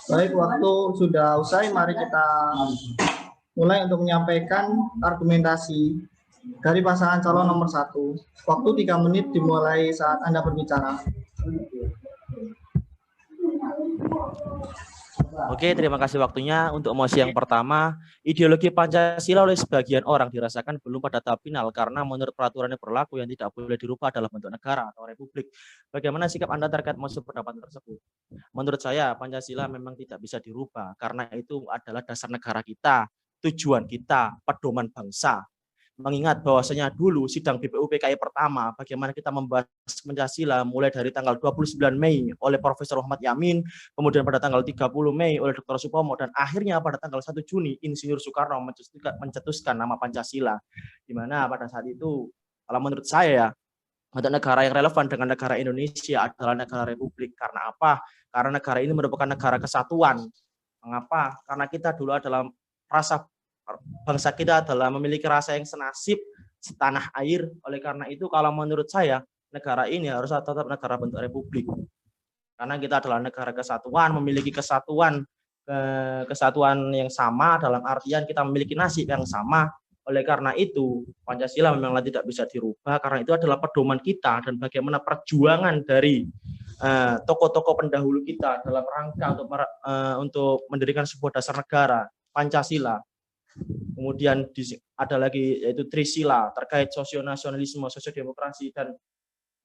Baik, waktu sudah usai. Mari kita mulai untuk menyampaikan argumentasi dari pasangan calon nomor 1. Waktu 3 menit dimulai saat Anda berbicara. Oke, terima kasih waktunya. Untuk mosi yang pertama, ideologi Pancasila oleh sebagian orang dirasakan belum pada tahap final karena menurut peraturan yang berlaku yang tidak boleh dirubah adalah bentuk negara atau republik. Bagaimana sikap Anda terkait mosi pendapat tersebut? Menurut saya, Pancasila memang tidak bisa dirubah karena itu adalah dasar negara kita, tujuan kita, pedoman bangsa. Mengingat bahwasanya dulu sidang BPUPKI pertama, bagaimana kita membahas Pancasila mulai dari tanggal 29 Mei oleh Profesor Muhammad Yamin, kemudian pada tanggal 30 Mei oleh Dr. Supomo, dan akhirnya pada tanggal 1 Juni Insinyur Soekarno mencetuskan nama Pancasila. Di mana pada saat itu, kalau menurut saya, untuk negara yang relevan dengan negara Indonesia adalah negara republik. Karena apa? Karena negara ini merupakan negara kesatuan. Mengapa? Karena kita dulu adalah bangsa kita adalah memiliki rasa yang senasib setanah air. Oleh karena itu, kalau menurut saya, negara ini harus tetap negara bentuk republik. Karena kita adalah negara kesatuan, memiliki kesatuan yang sama, dalam artian kita memiliki nasib yang sama. Oleh karena itu, Pancasila memanglah tidak bisa dirubah, karena itu adalah pedoman kita dan bagaimana perjuangan dari tokoh-tokoh pendahulu kita dalam rangka untuk mendirikan sebuah dasar negara, Pancasila. Kemudian ada lagi yaitu Trisila terkait sosionasionalisme, sosiodemokrasi, dan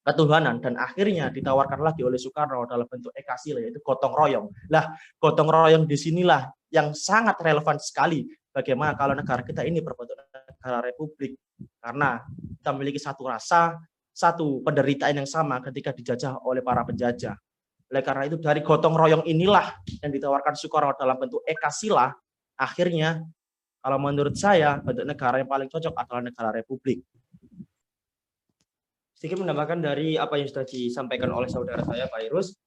ketuhanan, dan akhirnya ditawarkan lagi oleh Soekarno dalam bentuk Ekasila yaitu gotong royong. Lah, gotong royong disinilah yang sangat relevan sekali bagaimana kalau negara kita ini berbentuk negara republik, karena kita memiliki satu rasa, satu penderitaan yang sama ketika dijajah oleh para penjajah. Oleh karena itu dari gotong royong inilah yang ditawarkan Soekarno dalam bentuk Ekasila, akhirnya kalau menurut saya, bentuk negara yang paling cocok adalah negara republik. Sedikit menambahkan dari apa yang sudah disampaikan oleh saudara saya, Pak Irus,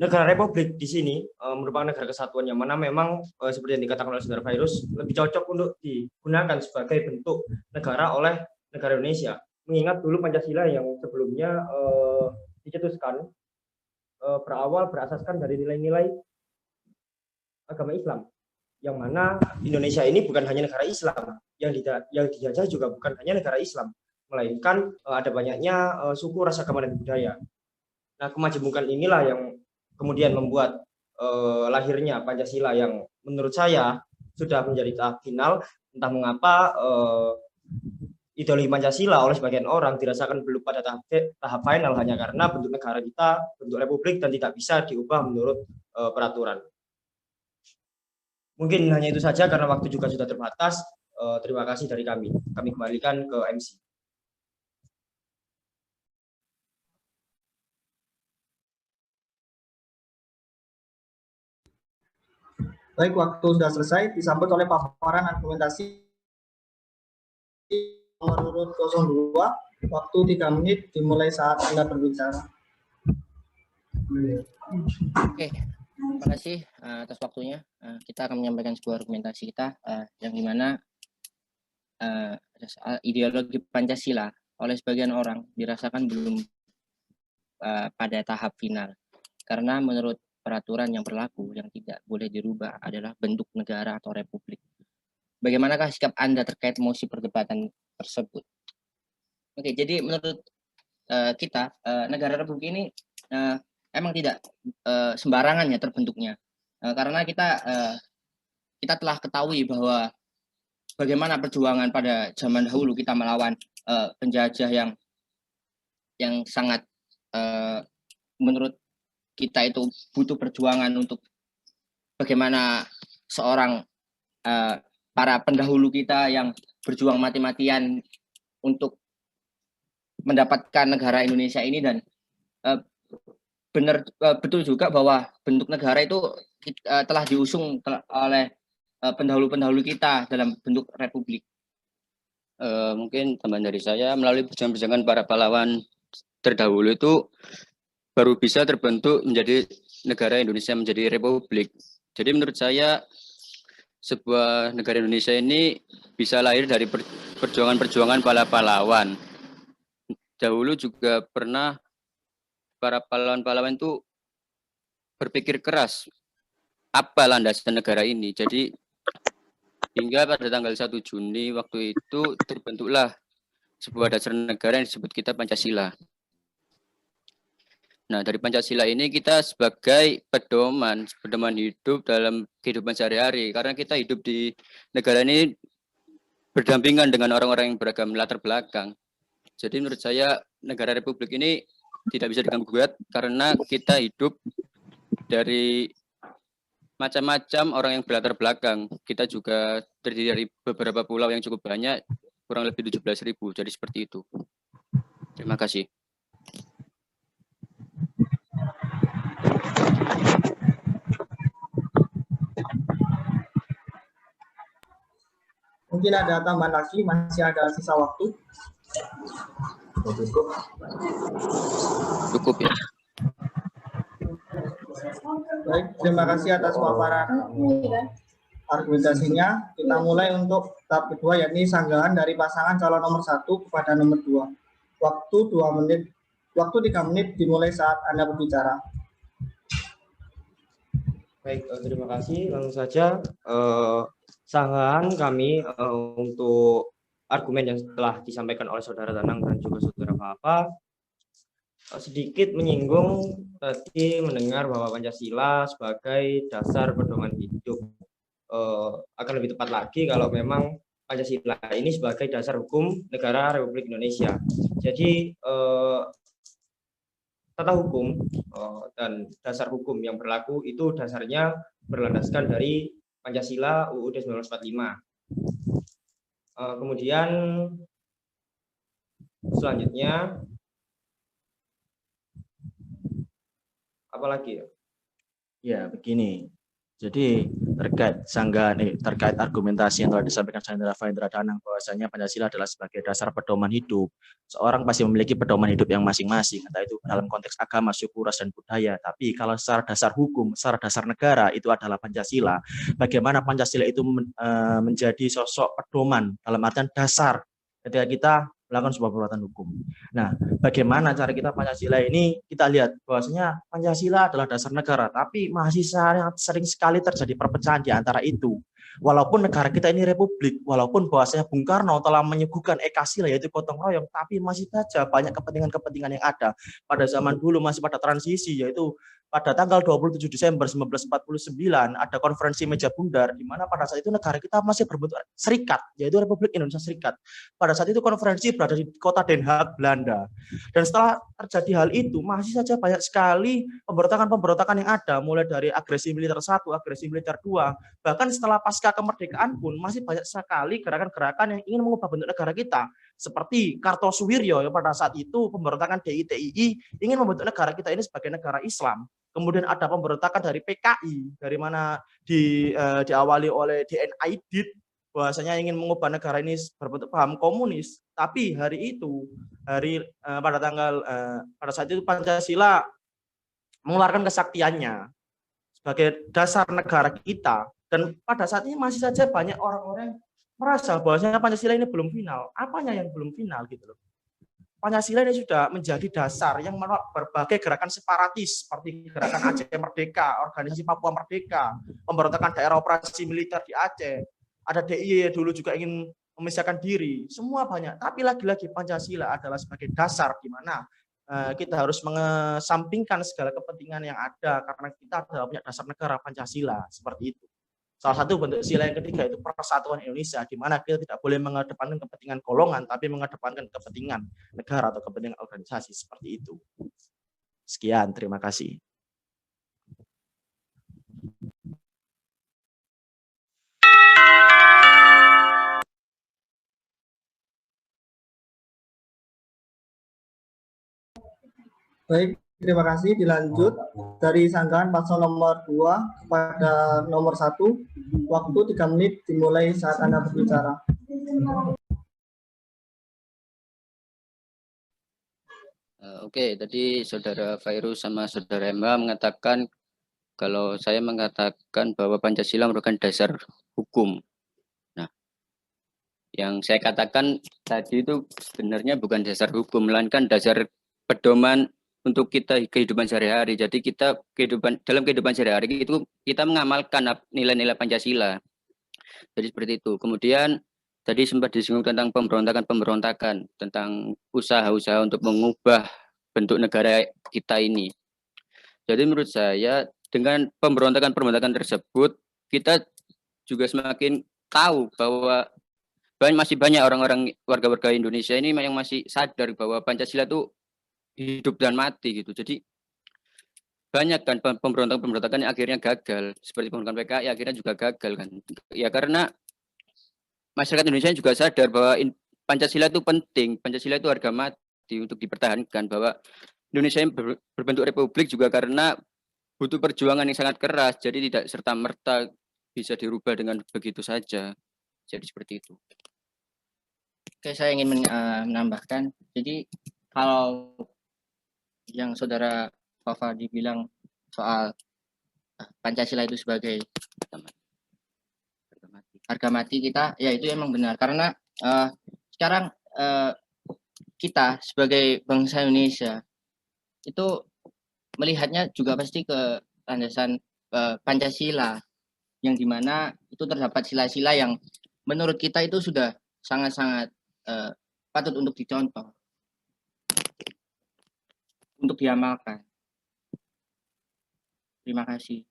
negara republik di sini merupakan negara kesatuan yang mana memang seperti yang dikatakan oleh saudara Virus lebih cocok untuk digunakan sebagai bentuk negara oleh negara Indonesia. Mengingat dulu Pancasila yang sebelumnya dicetuskan berawal berasaskan dari nilai-nilai agama Islam, yang mana Indonesia ini bukan hanya negara Islam, yang dijajah juga bukan hanya negara Islam, melainkan ada banyaknya suku, ras, agama, dan budaya. Nah, kemajemukan inilah yang kemudian membuat lahirnya Pancasila yang menurut saya sudah menjadi tahap final. Entah mengapa ideologi Pancasila oleh sebagian orang dirasakan belum pada tahap final hanya karena bentuk negara kita bentuk republik dan tidak bisa diubah menurut peraturan. Mungkin hanya itu saja karena waktu juga sudah terbatas. Terima kasih dari kami. Kami kembalikan ke MC. Baik, waktu sudah selesai, disambut oleh paparan argumentasi nomor 02. Waktu 3 menit dimulai saat Anda berbicara. Oke, terima kasih atas waktunya. Kita akan menyampaikan sebuah argumentasi kita yang dimana ideologi Pancasila oleh sebagian orang dirasakan belum pada tahap final. Karena menurut peraturan yang berlaku yang tidak boleh dirubah adalah bentuk negara atau republik. Bagaimanakah sikap Anda terkait mosi perdebatan tersebut? Oke, jadi menurut kita negara republik ini emang tidak sembarangan ya terbentuknya, karena kita telah ketahui bahwa bagaimana perjuangan pada zaman dahulu kita melawan penjajah yang sangat menurut kita itu butuh perjuangan untuk bagaimana seorang para pendahulu kita yang berjuang mati-matian untuk mendapatkan negara Indonesia ini, dan betul juga bahwa bentuk negara itu telah diusung oleh pendahulu-pendahulu kita dalam bentuk republik. Mungkin tambahan dari saya, melalui perjuangan para pahlawan terdahulu itu baru bisa terbentuk menjadi negara Indonesia menjadi republik. Jadi menurut saya sebuah negara Indonesia ini bisa lahir dari perjuangan-perjuangan para pahlawan. Dahulu juga pernah para pahlawan-pahlawan itu berpikir keras apa landasan negara ini. Jadi hingga pada tanggal 1 Juni waktu itu terbentuklah sebuah dasar negara yang disebut kita Pancasila. Nah, dari Pancasila ini kita sebagai pedoman hidup dalam kehidupan sehari-hari. Karena kita hidup di negara ini berdampingan dengan orang-orang yang beragam latar belakang. Jadi menurut saya negara Republik ini tidak bisa diganggu-gugat karena kita hidup dari macam-macam orang yang berlatar belakang. Kita juga terdiri dari beberapa pulau yang cukup banyak, kurang lebih 17.000. Jadi seperti itu. Terima kasih. Mungkin ada tambahan lagi, masih ada sisa waktu. Cukup ya. Baik, terima kasih atas paparan argumentasinya. Kita mulai untuk tahap kedua, yakni sanggahan dari pasangan calon nomor 1 kepada nomor 2. Waktu 2 menit, waktu 3 menit dimulai saat Anda berbicara. Baik, terima kasih. Langsung saja sanggahan kami untuk argumen yang telah disampaikan oleh Saudara Danang dan juga Saudara Papa sedikit menyinggung tadi mendengar bahwa Pancasila sebagai dasar pedoman hidup. Akan lebih tepat lagi kalau memang Pancasila ini sebagai dasar hukum negara Republik Indonesia. Jadi tata hukum dan dasar hukum yang berlaku itu dasarnya berlandaskan dari Pancasila UUD 1945. Kemudian selanjutnya apalagi ya? Ya, begini. Jadi terkait argumentasi yang telah disampaikan Saudara Fahendra Danang bahwasanya Pancasila adalah sebagai dasar pedoman hidup. Seorang pasti memiliki pedoman hidup yang masing-masing, entah itu dalam konteks agama, suku, ras, dan budaya. Tapi kalau secara dasar hukum, secara dasar negara itu adalah Pancasila. Bagaimana Pancasila itu menjadi sosok pedoman dalam artian dasar ketika kita melakukan sebuah perbuatan hukum. Nah, bagaimana cara kita Pancasila ini, kita lihat bahwasanya Pancasila adalah dasar negara, tapi masih sangat sering sekali terjadi perpecahan di antara itu. Walaupun negara kita ini republik, walaupun bahwasanya Bung Karno telah menyuguhkan Ekasila yaitu gotong royong, tapi masih saja banyak kepentingan-kepentingan yang ada. Pada zaman dulu masih pada transisi, yaitu pada tanggal 27 Desember 1949 ada konferensi meja bundar di mana pada saat itu negara kita masih berbentuk serikat, yaitu Republik Indonesia Serikat. Pada saat itu konferensi berada di kota Den Haag, Belanda. Dan setelah terjadi hal itu, masih saja banyak sekali pemberontakan-pemberontakan yang ada, mulai dari agresi militer 1, agresi militer 2, bahkan setelah pasca kemerdekaan pun masih banyak sekali gerakan-gerakan yang ingin mengubah bentuk negara kita. Seperti Kartosuwiryo yang pada saat itu pemberontakan DITII ingin membentuk negara kita ini sebagai negara Islam. Kemudian ada pemberontakan dari PKI, dari mana diawali oleh DN Aidit, bahwasanya ingin mengubah negara ini berbentuk paham komunis. Tapi hari itu, pada saat itu Pancasila mengeluarkan kesaktiannya sebagai dasar negara kita. Dan pada saat ini masih saja banyak orang-orang merasa bahwasanya Pancasila ini belum final. Apanya yang belum final gitu loh? Pancasila ini sudah menjadi dasar yang menolak berbagai gerakan separatis seperti gerakan Aceh Merdeka, organisasi Papua Merdeka, pemberontakan daerah operasi militer di Aceh, ada DIY dulu juga ingin memisahkan diri, semua banyak. Tapi lagi-lagi Pancasila adalah sebagai dasar di mana kita harus mengesampingkan segala kepentingan yang ada karena kita adalah punya dasar negara Pancasila seperti itu. Salah satu bentuk sila yang ketiga itu persatuan Indonesia, di mana kita tidak boleh mengedepankan kepentingan golongan, tapi mengedepankan kepentingan negara atau kepentingan organisasi seperti itu. Sekian, terima kasih. Baik, terima kasih. Dilanjut dari sanggahan paslon nomor 2 kepada nomor 1. Waktu 3 menit dimulai saat Anda berbicara. Oke, tadi Saudara Fairuz sama Saudara Emma mengatakan kalau saya mengatakan bahwa Pancasila merupakan dasar hukum. Nah, yang saya katakan tadi itu sebenarnya bukan dasar hukum, melainkan dasar pedoman untuk kita kehidupan sehari-hari. Jadi dalam kehidupan sehari-hari itu kita mengamalkan nilai-nilai Pancasila. Jadi seperti itu. Kemudian tadi sempat disinggung tentang pemberontakan, tentang usaha-usaha untuk mengubah bentuk negara kita ini. Jadi menurut saya dengan pemberontakan tersebut kita juga semakin tahu bahwa masih banyak orang-orang warga-warga Indonesia ini yang masih sadar bahwa Pancasila itu hidup dan mati gitu. Jadi banyak kan pemberontakan yang akhirnya gagal, seperti pemberontakan PKI akhirnya juga gagal kan. Ya karena masyarakat Indonesia juga sadar bahwa Pancasila itu penting, Pancasila itu harga mati untuk dipertahankan, bahwa Indonesia yang berbentuk republik juga karena butuh perjuangan yang sangat keras, jadi tidak serta-merta bisa dirubah dengan begitu saja. Jadi seperti itu. Oke, saya ingin menambahkan. Jadi kalau yang saudara Fafa dibilang soal Pancasila itu sebagai harga mati kita, ya itu emang benar. Karena sekarang kita sebagai bangsa Indonesia itu melihatnya juga pasti ke landasan Pancasila, yang dimana itu terdapat sila-sila yang menurut kita itu sudah sangat-sangat patut untuk dicontoh, untuk diamalkan. Terima kasih.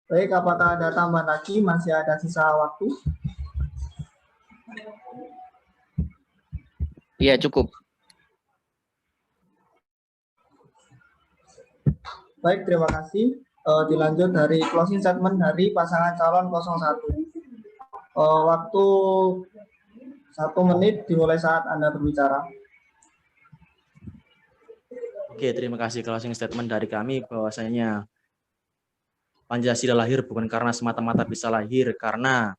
Baik, apakah ada tambahan lagi? Masih ada sisa waktu? Iya, cukup. Baik, terima kasih. Dilanjut dari closing statement dari pasangan calon 01. Waktu 1 menit dimulai saat Anda berbicara. Oke, terima kasih closing statement dari kami bahwasanya Pancasila lahir bukan karena semata-mata bisa lahir karena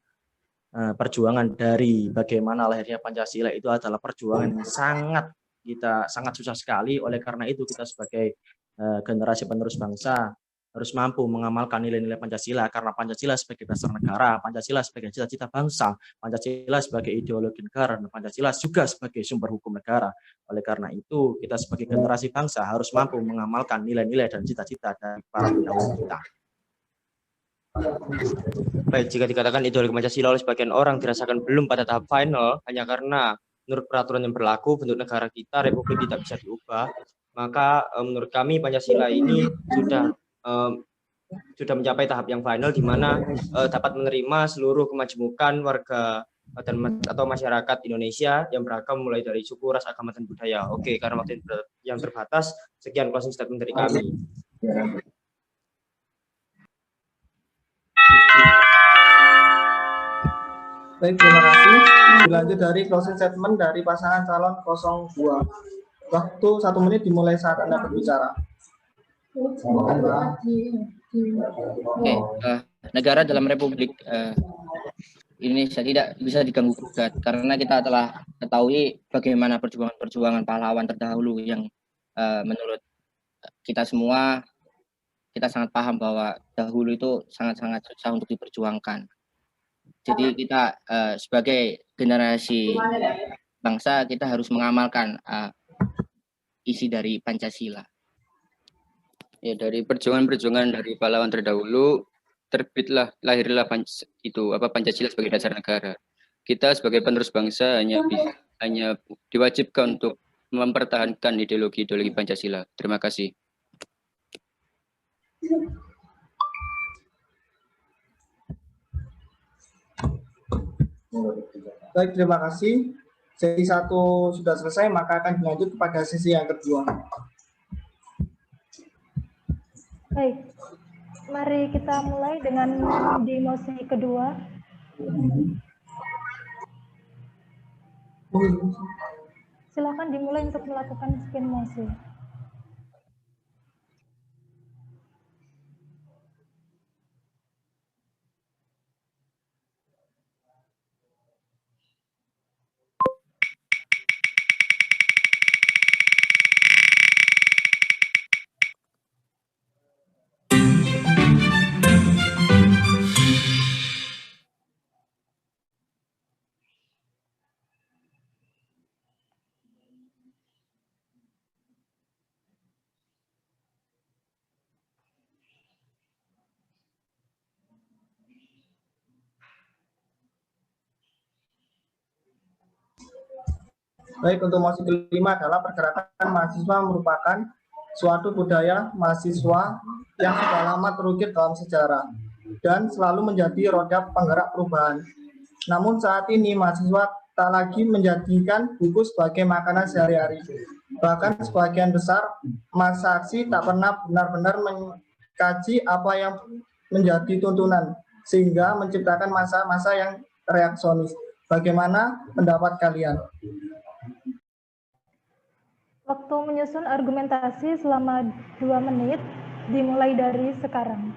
perjuangan dari bagaimana lahirnya Pancasila itu adalah perjuangan yang sangat susah sekali. Oleh karena itu kita sebagai generasi penerus bangsa harus mampu mengamalkan nilai-nilai Pancasila, karena Pancasila sebagai dasar negara, Pancasila sebagai cita-cita bangsa, Pancasila sebagai ideologi negara, dan Pancasila juga sebagai sumber hukum negara. Oleh karena itu kita sebagai generasi bangsa harus mampu mengamalkan nilai-nilai dan cita-cita dari para pendahulu kita. Baik, jika dikatakan ideologi Pancasila oleh sebagian orang dirasakan belum pada tahap final hanya karena menurut peraturan yang berlaku bentuk negara kita, republik tidak bisa diubah, maka menurut kami Pancasila ini sudah mencapai tahap yang final di mana dapat menerima seluruh kemajemukan warga atau masyarakat Indonesia yang beragam mulai dari suku, ras, agama, dan budaya. Oke, karena waktu yang terbatas, sekian closing statement dari kami. Baik, terima kasih. Dilanjut dari closing statement dari pasangan calon 02. Waktu 1 menit dimulai saat Anda berbicara. Oke, negara dalam Republik Indonesia tidak bisa diganggu gugat karena kita telah ketahui bagaimana perjuangan pahlawan terdahulu yang menurut kita semua, kita sangat paham bahwa dahulu itu sangat-sangat susah untuk diperjuangkan. Jadi kita sebagai generasi bangsa kita harus mengamalkan isi dari Pancasila. Ya, dari perjuangan dari pahlawan terdahulu lahirlah Pancasila sebagai dasar negara. Kita sebagai penerus bangsa hanya diwajibkan untuk mempertahankan ideologi Pancasila. Terima kasih. Baik, terima kasih. Sesi 1 sudah selesai, maka akan dilanjut kepada sesi yang kedua. Baik, mari kita mulai dengan di mosi kedua. Silakan dimulai untuk melakukan spin mosi. Baik, untuk mosi kelima adalah pergerakan mahasiswa merupakan suatu budaya mahasiswa yang sudah lama terukir dalam sejarah dan selalu menjadi roda penggerak perubahan. Namun saat ini mahasiswa tak lagi menjadikan buku sebagai makanan sehari-hari. Bahkan sebagian besar masa aksi tak pernah benar-benar mengkaji apa yang menjadi tuntunan, sehingga menciptakan masa-masa yang reaksionis. Bagaimana pendapat kalian? Waktu menyusun argumentasi selama 2 menit dimulai dari sekarang.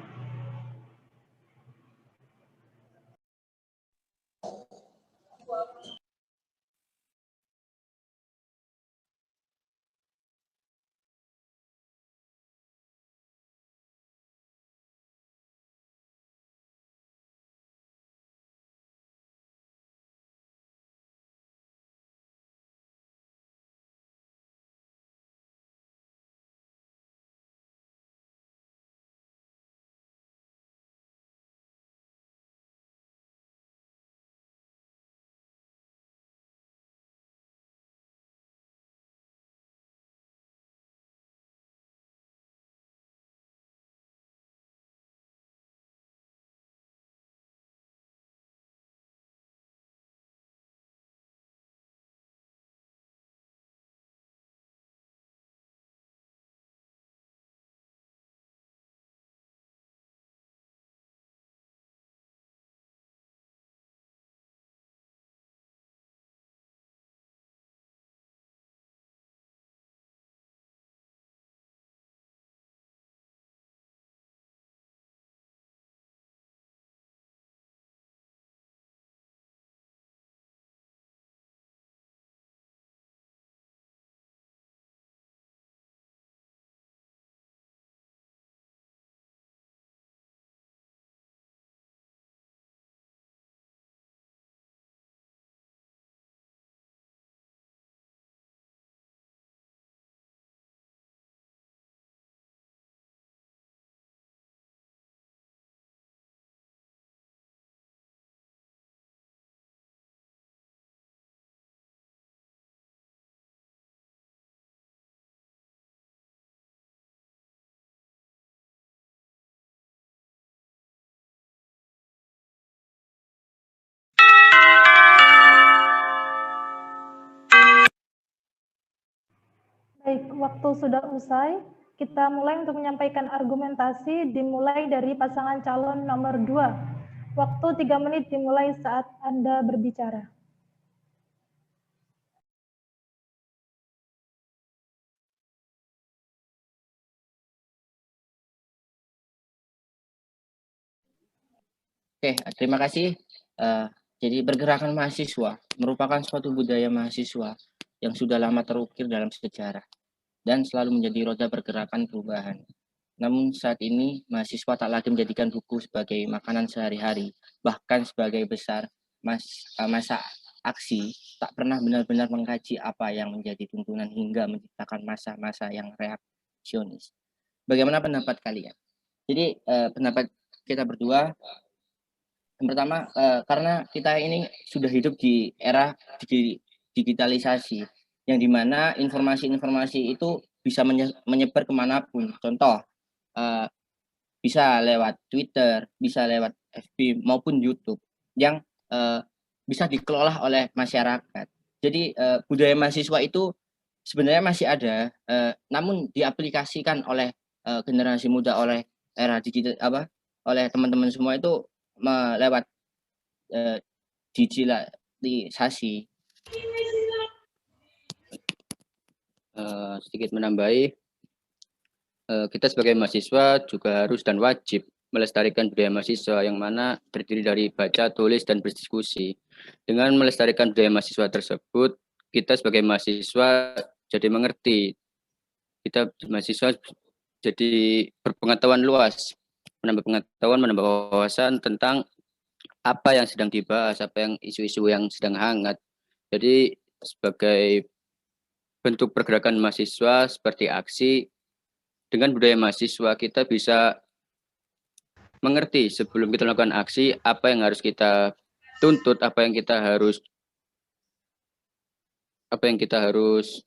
Baik, waktu sudah usai. Kita mulai untuk menyampaikan argumentasi dimulai dari pasangan calon nomor 2. Waktu 3 menit dimulai saat Anda berbicara. Oke, terima kasih. Jadi pergerakan mahasiswa merupakan suatu budaya mahasiswa yang sudah lama terukir dalam sejarah dan selalu menjadi roda pergerakan perubahan. Namun saat ini mahasiswa tak lagi menjadikan buku sebagai makanan sehari-hari, bahkan sebagai masa aksi, tak pernah benar-benar mengkaji apa yang menjadi tuntunan hingga menciptakan masa-masa yang reaksionis. Bagaimana pendapat kalian? Jadi pendapat kita berdua, yang pertama karena kita ini sudah hidup di era digitalisasi, yang dimana informasi-informasi itu bisa menyebar kemanapun. Contoh, bisa lewat Twitter, bisa lewat FB maupun YouTube yang bisa dikelola oleh masyarakat. Jadi budaya mahasiswa itu sebenarnya masih ada, namun diaplikasikan oleh generasi muda, oleh era digital oleh teman-teman semua itu lewat digitalisasi. Sedikit menambahi, kita sebagai mahasiswa juga harus dan wajib melestarikan budaya mahasiswa yang mana terdiri dari baca, tulis, dan berdiskusi. Dengan melestarikan budaya mahasiswa tersebut, kita sebagai mahasiswa jadi mengerti. Kita mahasiswa jadi berpengetahuan luas, menambah pengetahuan, menambah wawasan tentang apa yang sedang dibahas, apa yang isu-isu yang sedang hangat. Jadi sebagai bentuk pergerakan mahasiswa seperti aksi, dengan budaya mahasiswa kita bisa mengerti sebelum kita melakukan aksi apa yang harus kita tuntut, apa yang kita harus apa yang kita harus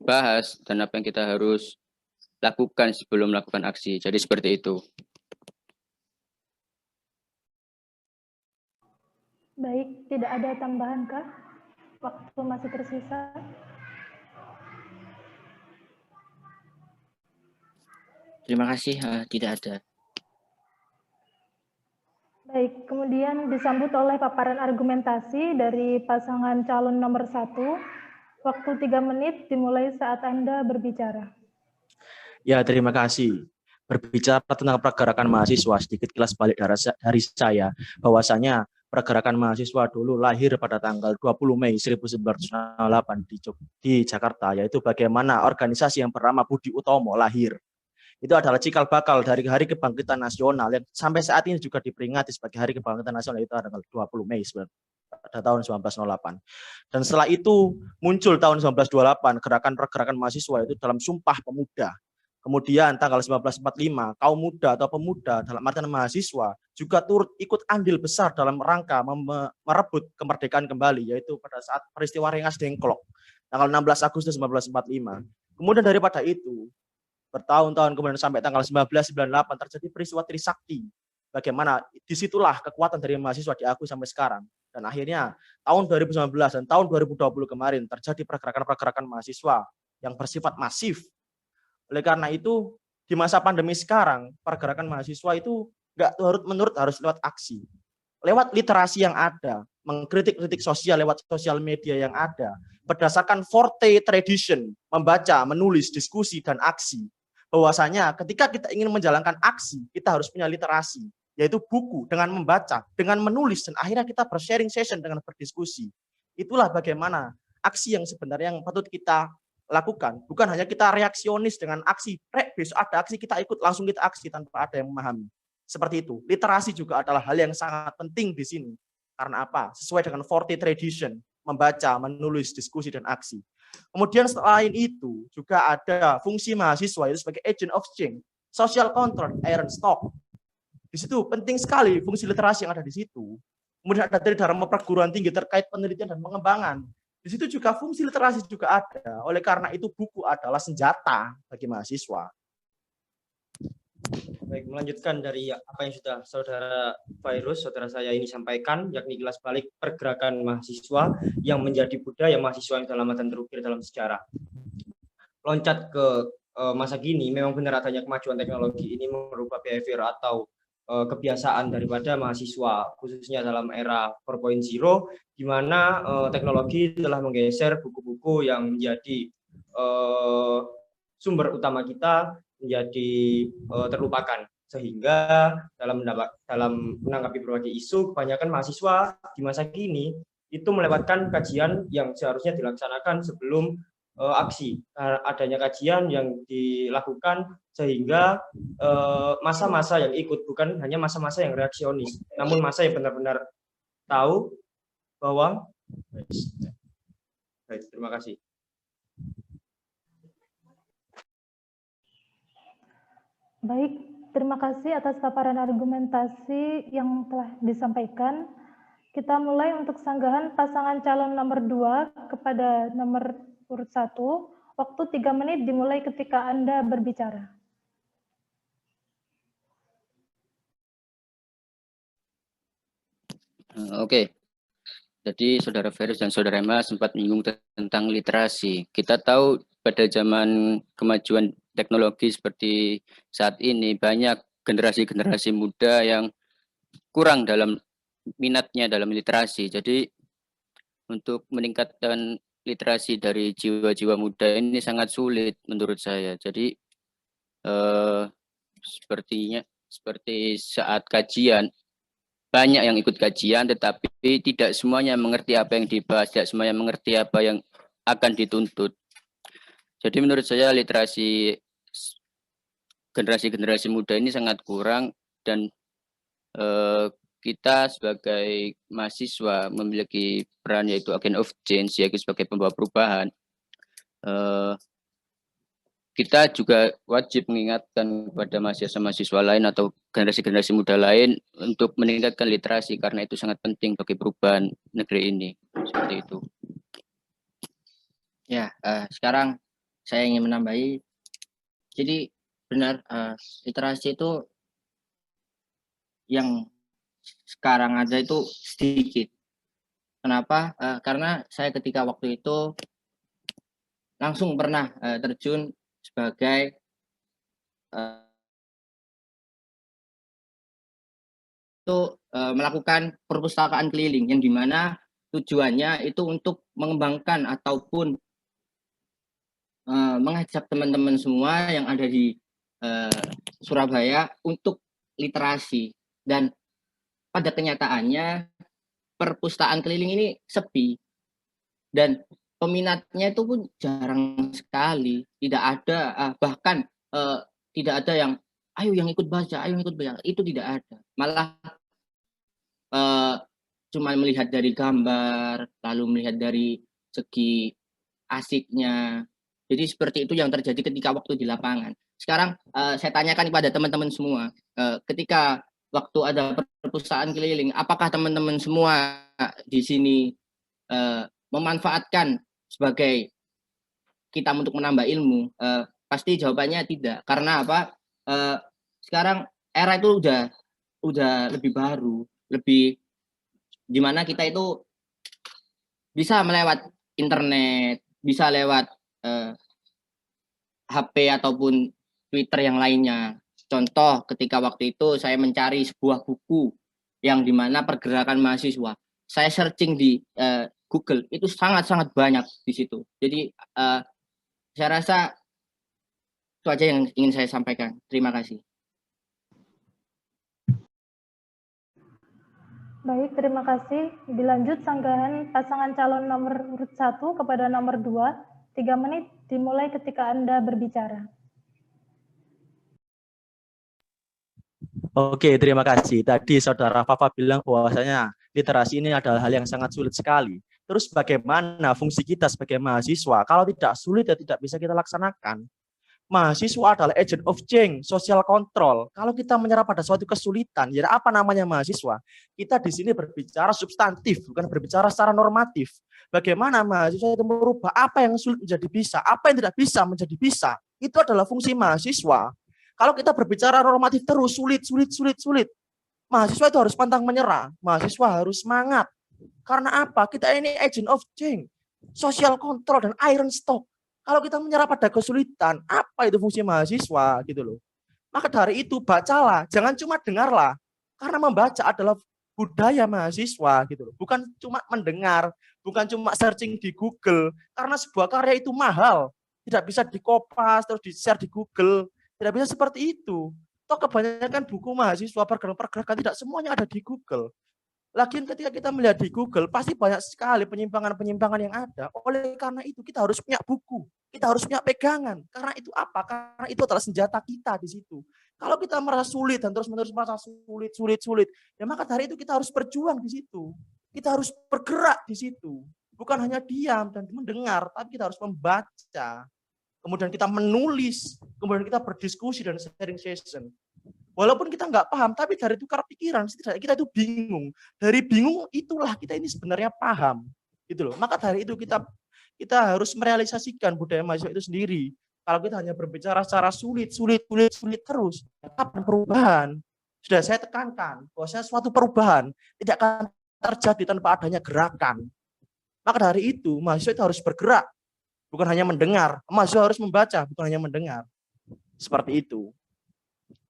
bahas dan apa yang kita harus lakukan sebelum melakukan aksi. Jadi seperti itu. Baik, tidak ada tambahan kah? Waktu masih tersisa. Terima kasih, tidak ada. Baik, kemudian disambut oleh paparan argumentasi dari pasangan calon nomor 1. Waktu 3 menit dimulai saat Anda berbicara. Ya, terima kasih. Berbicara tentang pergerakan mahasiswa, sedikit kilas balik dari saya, bahwasanya pergerakan mahasiswa dulu lahir pada tanggal 20 Mei 1998 di Jakarta, yaitu bagaimana organisasi yang bernama Budi Utomo lahir. Itu adalah cikal bakal dari Hari Kebangkitan Nasional yang sampai saat ini juga diperingati sebagai Hari Kebangkitan Nasional, itu tanggal 20 Mei pada tahun 1908. Dan setelah itu muncul tahun 1928 gerakan-pergerakan mahasiswa itu dalam Sumpah Pemuda. Kemudian tanggal 1945 kaum muda atau pemuda dalam artian mahasiswa juga turut ikut andil besar dalam rangka merebut kemerdekaan kembali, yaitu pada saat peristiwa Rengas Dengklok tanggal 16 Agustus 1945. Kemudian daripada itu bertahun-tahun kemudian sampai tanggal 1998 terjadi peristiwa Trisakti. Bagaimana disitulah kekuatan dari mahasiswa diakui sampai sekarang. Dan akhirnya tahun 2019 dan tahun 2020 kemarin terjadi pergerakan-pergerakan mahasiswa yang bersifat masif. Oleh karena itu, di masa pandemi sekarang, pergerakan mahasiswa itu nggak menurut harus lewat aksi. Lewat literasi yang ada, mengkritik-kritik sosial lewat sosial media yang ada, berdasarkan forte tradition, membaca, menulis, diskusi, dan aksi. Bahwasanya ketika kita ingin menjalankan aksi, kita harus punya literasi, yaitu buku, dengan membaca, dengan menulis, dan akhirnya kita bersharing session dengan berdiskusi. Itulah bagaimana aksi yang sebenarnya yang patut kita lakukan, bukan hanya kita reaksionis dengan aksi, besok ada aksi kita ikut, langsung kita aksi tanpa ada yang memahami. Seperti itu. Literasi juga adalah hal yang sangat penting di sini. Karena apa? Sesuai dengan forte tradition, membaca, menulis, diskusi, dan aksi. Kemudian selain itu juga ada fungsi mahasiswa itu sebagai agent of change, social contract, iron stock. Di situ penting sekali fungsi literasi yang ada di situ. Kemudian ada dari Dharma perguruan tinggi terkait penelitian dan pengembangan. Di situ juga fungsi literasi juga ada. Oleh karena itu buku adalah senjata bagi mahasiswa. Baik, melanjutkan dari apa yang sudah saudara Virus, saudara saya ini sampaikan, yakni kilas balik pergerakan mahasiswa yang menjadi budaya mahasiswa yang dalam dan terukir dalam sejarah. Loncat ke masa kini, memang benar adanya kemajuan teknologi ini merubah behavior atau kebiasaan daripada mahasiswa, khususnya dalam era 4.0, di mana teknologi telah menggeser buku-buku yang menjadi sumber utama kita menjadi terlupakan, sehingga dalam menanggapi berbagai isu, kebanyakan mahasiswa di masa kini itu melewatkan kajian yang seharusnya dilaksanakan sebelum aksi. Adanya kajian yang dilakukan sehingga masa-masa yang ikut bukan hanya masa-masa yang reaksionis, namun masa yang benar-benar tahu bahwa baik, terima kasih. Baik, terima kasih atas paparan argumentasi yang telah disampaikan. Kita mulai untuk sanggahan pasangan calon nomor 2 kepada nomor urut 1. Waktu 3 menit dimulai ketika Anda berbicara. Oke. Jadi Saudara Virus dan Saudara Emma sempat menyinggung tentang literasi. Kita tahu pada zaman kemajuan teknologi seperti saat ini banyak generasi-generasi muda yang kurang dalam minatnya dalam literasi. Jadi untuk meningkatkan literasi dari jiwa-jiwa muda ini sangat sulit menurut saya. Jadi seperti saat kajian, banyak yang ikut kajian tetapi tidak semuanya mengerti apa yang dibahas, tidak semuanya mengerti apa yang akan dituntut. Jadi menurut saya literasi generasi-generasi muda ini sangat kurang, dan kita sebagai mahasiswa memiliki peran yaitu agent of change, yaitu sebagai pembawa perubahan. Kita juga wajib mengingatkan kepada mahasiswa-mahasiswa lain atau generasi-generasi muda lain untuk meningkatkan literasi karena itu sangat penting bagi perubahan negeri ini. Seperti itu. Ya, sekarang saya ingin menambahi. Jadi benar, literasi itu yang sekarang ada itu sedikit. Kenapa? Karena saya ketika waktu itu langsung pernah terjun sebagai melakukan perpustakaan keliling yang dimana tujuannya itu untuk mengembangkan ataupun mengajak teman-teman semua yang ada di Surabaya untuk literasi. Dan pada kenyataannya perpustakaan keliling ini sepi dan peminatnya itu pun jarang sekali, tidak ada, bahkan tidak ada yang ayo yang ikut baca, ayo yang ikut baca, itu tidak ada. Malah cuma melihat dari gambar, lalu melihat dari segi asiknya. Jadi seperti itu yang terjadi ketika waktu di lapangan. Sekarang saya tanyakan kepada teman-teman semua, ketika waktu ada perpustakaan keliling, apakah teman-teman semua di sini memanfaatkan sebagai kita untuk menambah ilmu? Pasti jawabannya tidak. Karena apa? Sekarang era itu udah lebih baru, lebih dimana kita itu bisa melewat internet, bisa lewat HP ataupun Twitter yang lainnya. Contoh, ketika waktu itu saya mencari sebuah buku yang dimana pergerakan mahasiswa, saya searching di Google, itu sangat-sangat banyak di situ. Jadi saya rasa itu aja yang ingin saya sampaikan. Terima kasih. Baik, terima kasih. Dilanjut sanggahan pasangan calon nomor urut 1 kepada nomor 2. 3 menit dimulai ketika Anda berbicara. Oke, terima kasih. Tadi Saudara Fafa bilang bahwasanya literasi ini adalah hal yang sangat sulit sekali. Terus bagaimana fungsi kita sebagai mahasiswa? Kalau tidak sulit ya tidak bisa kita laksanakan. Mahasiswa adalah agent of change, social control. Kalau kita menyerap pada suatu kesulitan, ya apa namanya mahasiswa? Kita di sini berbicara substantif, bukan berbicara secara normatif. Bagaimana mahasiswa itu merubah apa yang sulit menjadi bisa, apa yang tidak bisa menjadi bisa. Itu adalah fungsi mahasiswa. Kalau kita berbicara normatif terus, sulit. Mahasiswa itu harus pantang menyerah, mahasiswa harus semangat. Karena apa? Kita ini agent of change, social control, dan iron stock. Kalau kita menyerah pada kesulitan, apa itu fungsi mahasiswa gitu loh. Maka dari itu bacalah, jangan cuma dengarlah. Karena membaca adalah budaya mahasiswa gitu loh. Bukan cuma mendengar, bukan cuma searching di Google. Karena sebuah karya itu mahal, tidak bisa dikopas terus di-share di Google. Tidak bisa seperti itu. Toh kebanyakan buku mahasiswa pergerakan tidak semuanya ada di Google. Lagian ketika kita melihat di Google, pasti banyak sekali penyimpangan-penyimpangan yang ada. Oleh karena itu, kita harus punya buku. Kita harus punya pegangan. Karena itu apa? Karena itu adalah senjata kita di situ. Kalau kita merasa sulit dan terus-menerus merasa sulit, ya maka dari itu kita harus berjuang di situ. Kita harus bergerak di situ. Bukan hanya diam dan mendengar, tapi kita harus membaca. Kemudian kita menulis, kemudian kita berdiskusi dan sharing session. Walaupun kita nggak paham, tapi dari tukar pikiran, kita itu bingung. Dari bingung itulah kita ini sebenarnya paham, gitu loh. Maka dari itu kita harus merealisasikan budaya mahasiswa itu sendiri. Kalau kita hanya berbicara secara sulit terus, kapan perubahan? Sudah saya tekankan, bahwasanya suatu perubahan tidak akan terjadi tanpa adanya gerakan. Maka dari itu mahasiswa itu harus bergerak, bukan hanya mendengar. Mahasiswa harus membaca, bukan hanya mendengar. Seperti itu.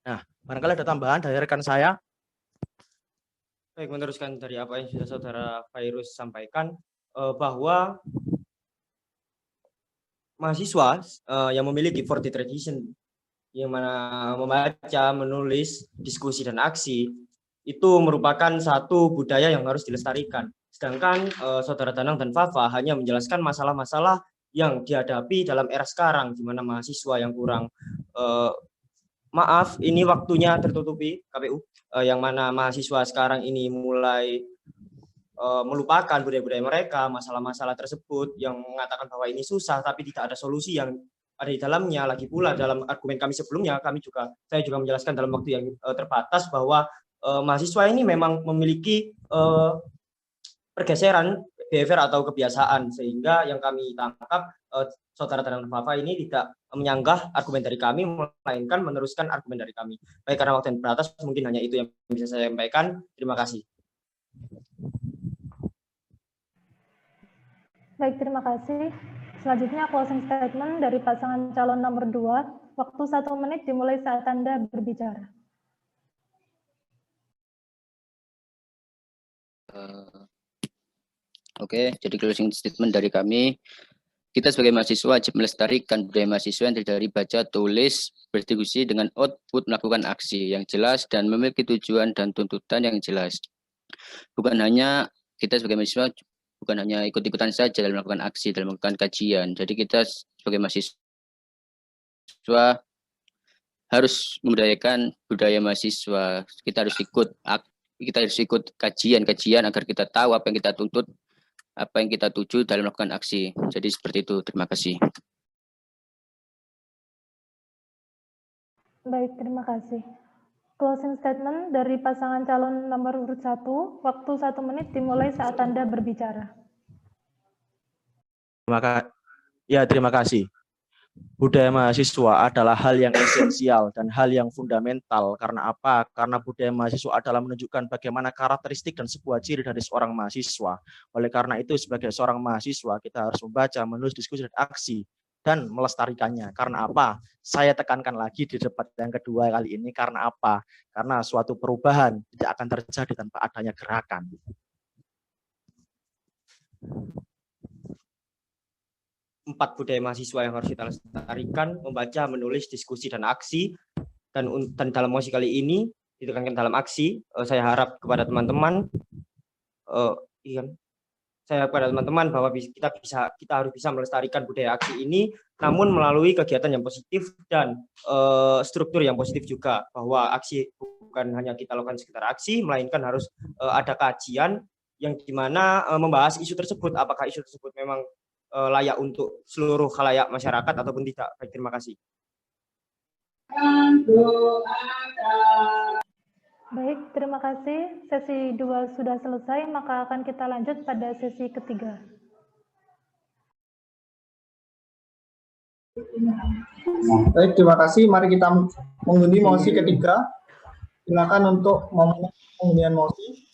Nah, barangkali ada tambahan dari rekan saya. Baik, meneruskan dari apa yang sudah Saudara Fairuz sampaikan, bahwa mahasiswa yang memiliki 40 tradition, yang mana membaca, menulis, diskusi, dan aksi, itu merupakan satu budaya yang harus dilestarikan. Sedangkan Saudara Danang dan Fafa hanya menjelaskan masalah-masalah yang dihadapi dalam era sekarang, di mana mahasiswa yang kurang maaf, ini waktunya tertutupi KPU, yang mana mahasiswa sekarang ini mulai melupakan budaya-budaya mereka, masalah-masalah tersebut yang mengatakan bahwa ini susah, tapi tidak ada solusi yang ada di dalamnya. Lagi pula dalam argumen kami sebelumnya, saya juga menjelaskan dalam waktu yang terbatas bahwa mahasiswa ini memang memiliki pergeseran behavior atau kebiasaan, sehingga yang kami tangkap Saudara Danang Fafa ini tidak menyanggah argumen dari kami, melainkan meneruskan argumen dari kami. Baik, karena waktu yang terbatas, mungkin hanya itu yang bisa saya sampaikan. Terima kasih. Baik, terima kasih. Selanjutnya closing statement dari pasangan calon nomor 2. Waktu 1 menit dimulai saat Anda berbicara. Oke, jadi closing statement dari kami. Kita sebagai mahasiswa wajib melestarikan budaya mahasiswa yang terdiri dari baca, tulis, berdiskusi dengan output melakukan aksi yang jelas dan memiliki tujuan dan tuntutan yang jelas. Bukan hanya kita sebagai mahasiswa, bukan hanya ikut-ikutan saja dalam melakukan aksi, dalam melakukan kajian. Jadi kita sebagai mahasiswa harus membudayakan budaya mahasiswa. Kita harus ikut kajian-kajian agar kita tahu apa yang kita tuntut, apa yang kita tuju dalam melakukan aksi. Jadi seperti itu. Terima kasih. Baik, terima kasih. Closing statement dari pasangan calon nomor urut 1. Waktu 1 menit dimulai saat Anda berbicara. Terima kasih. Budaya mahasiswa adalah hal yang esensial dan hal yang fundamental. Karena apa? Karena budaya mahasiswa adalah menunjukkan bagaimana karakteristik dan sebuah ciri dari seorang mahasiswa. Oleh karena itu, sebagai seorang mahasiswa, kita harus membaca, menulis, diskusi, dan aksi, dan melestarikannya. Karena apa? Saya tekankan lagi di debat yang kedua kali ini. Karena apa? Karena suatu perubahan tidak akan terjadi tanpa adanya gerakan. Empat budaya mahasiswa yang harus kita lestarikan: membaca, menulis, diskusi, dan aksi. Dan dalam mosi kali ini ditekankan dalam aksi. Saya harap kepada teman-teman, bahwa kita harus bisa melestarikan budaya aksi ini, namun melalui kegiatan yang positif dan struktur yang positif juga. Bahwa aksi bukan hanya kita lakukan sekitar aksi, melainkan harus ada kajian yang dimana membahas isu tersebut, apakah isu tersebut memang layak untuk seluruh khalayak masyarakat ataupun tidak. Baik, terima kasih. Baik, terima kasih. Sesi 2 sudah selesai, maka akan kita lanjut pada sesi ketiga. Baik, terima kasih. Mari kita mengundi mosi ketiga. Silakan untuk pengundian mosi.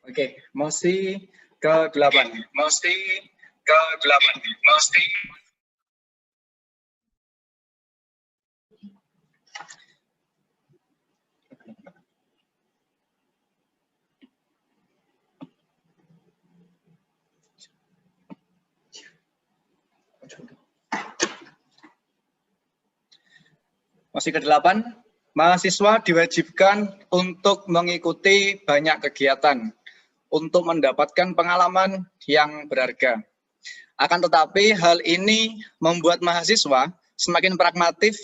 Oke, mosi ke-8. Mosi ke-8. Mosi. Mosi ke-8. Mahasiswa diwajibkan untuk mengikuti banyak kegiatan untuk mendapatkan pengalaman yang berharga. Akan tetapi hal ini membuat mahasiswa semakin pragmatif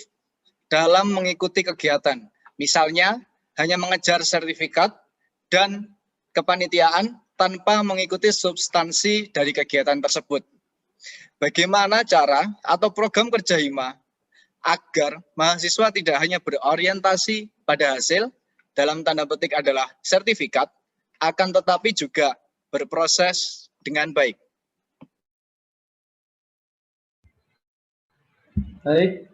dalam mengikuti kegiatan. Misalnya hanya mengejar sertifikat dan kepanitiaan tanpa mengikuti substansi dari kegiatan tersebut. Bagaimana cara atau program kerja Hima agar mahasiswa tidak hanya berorientasi pada hasil, dalam tanda petik adalah sertifikat, akan tetapi juga berproses dengan baik. Baik,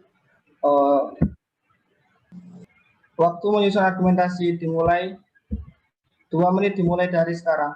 waktu menyusun argumentasi dimulai 2 menit dimulai dari sekarang.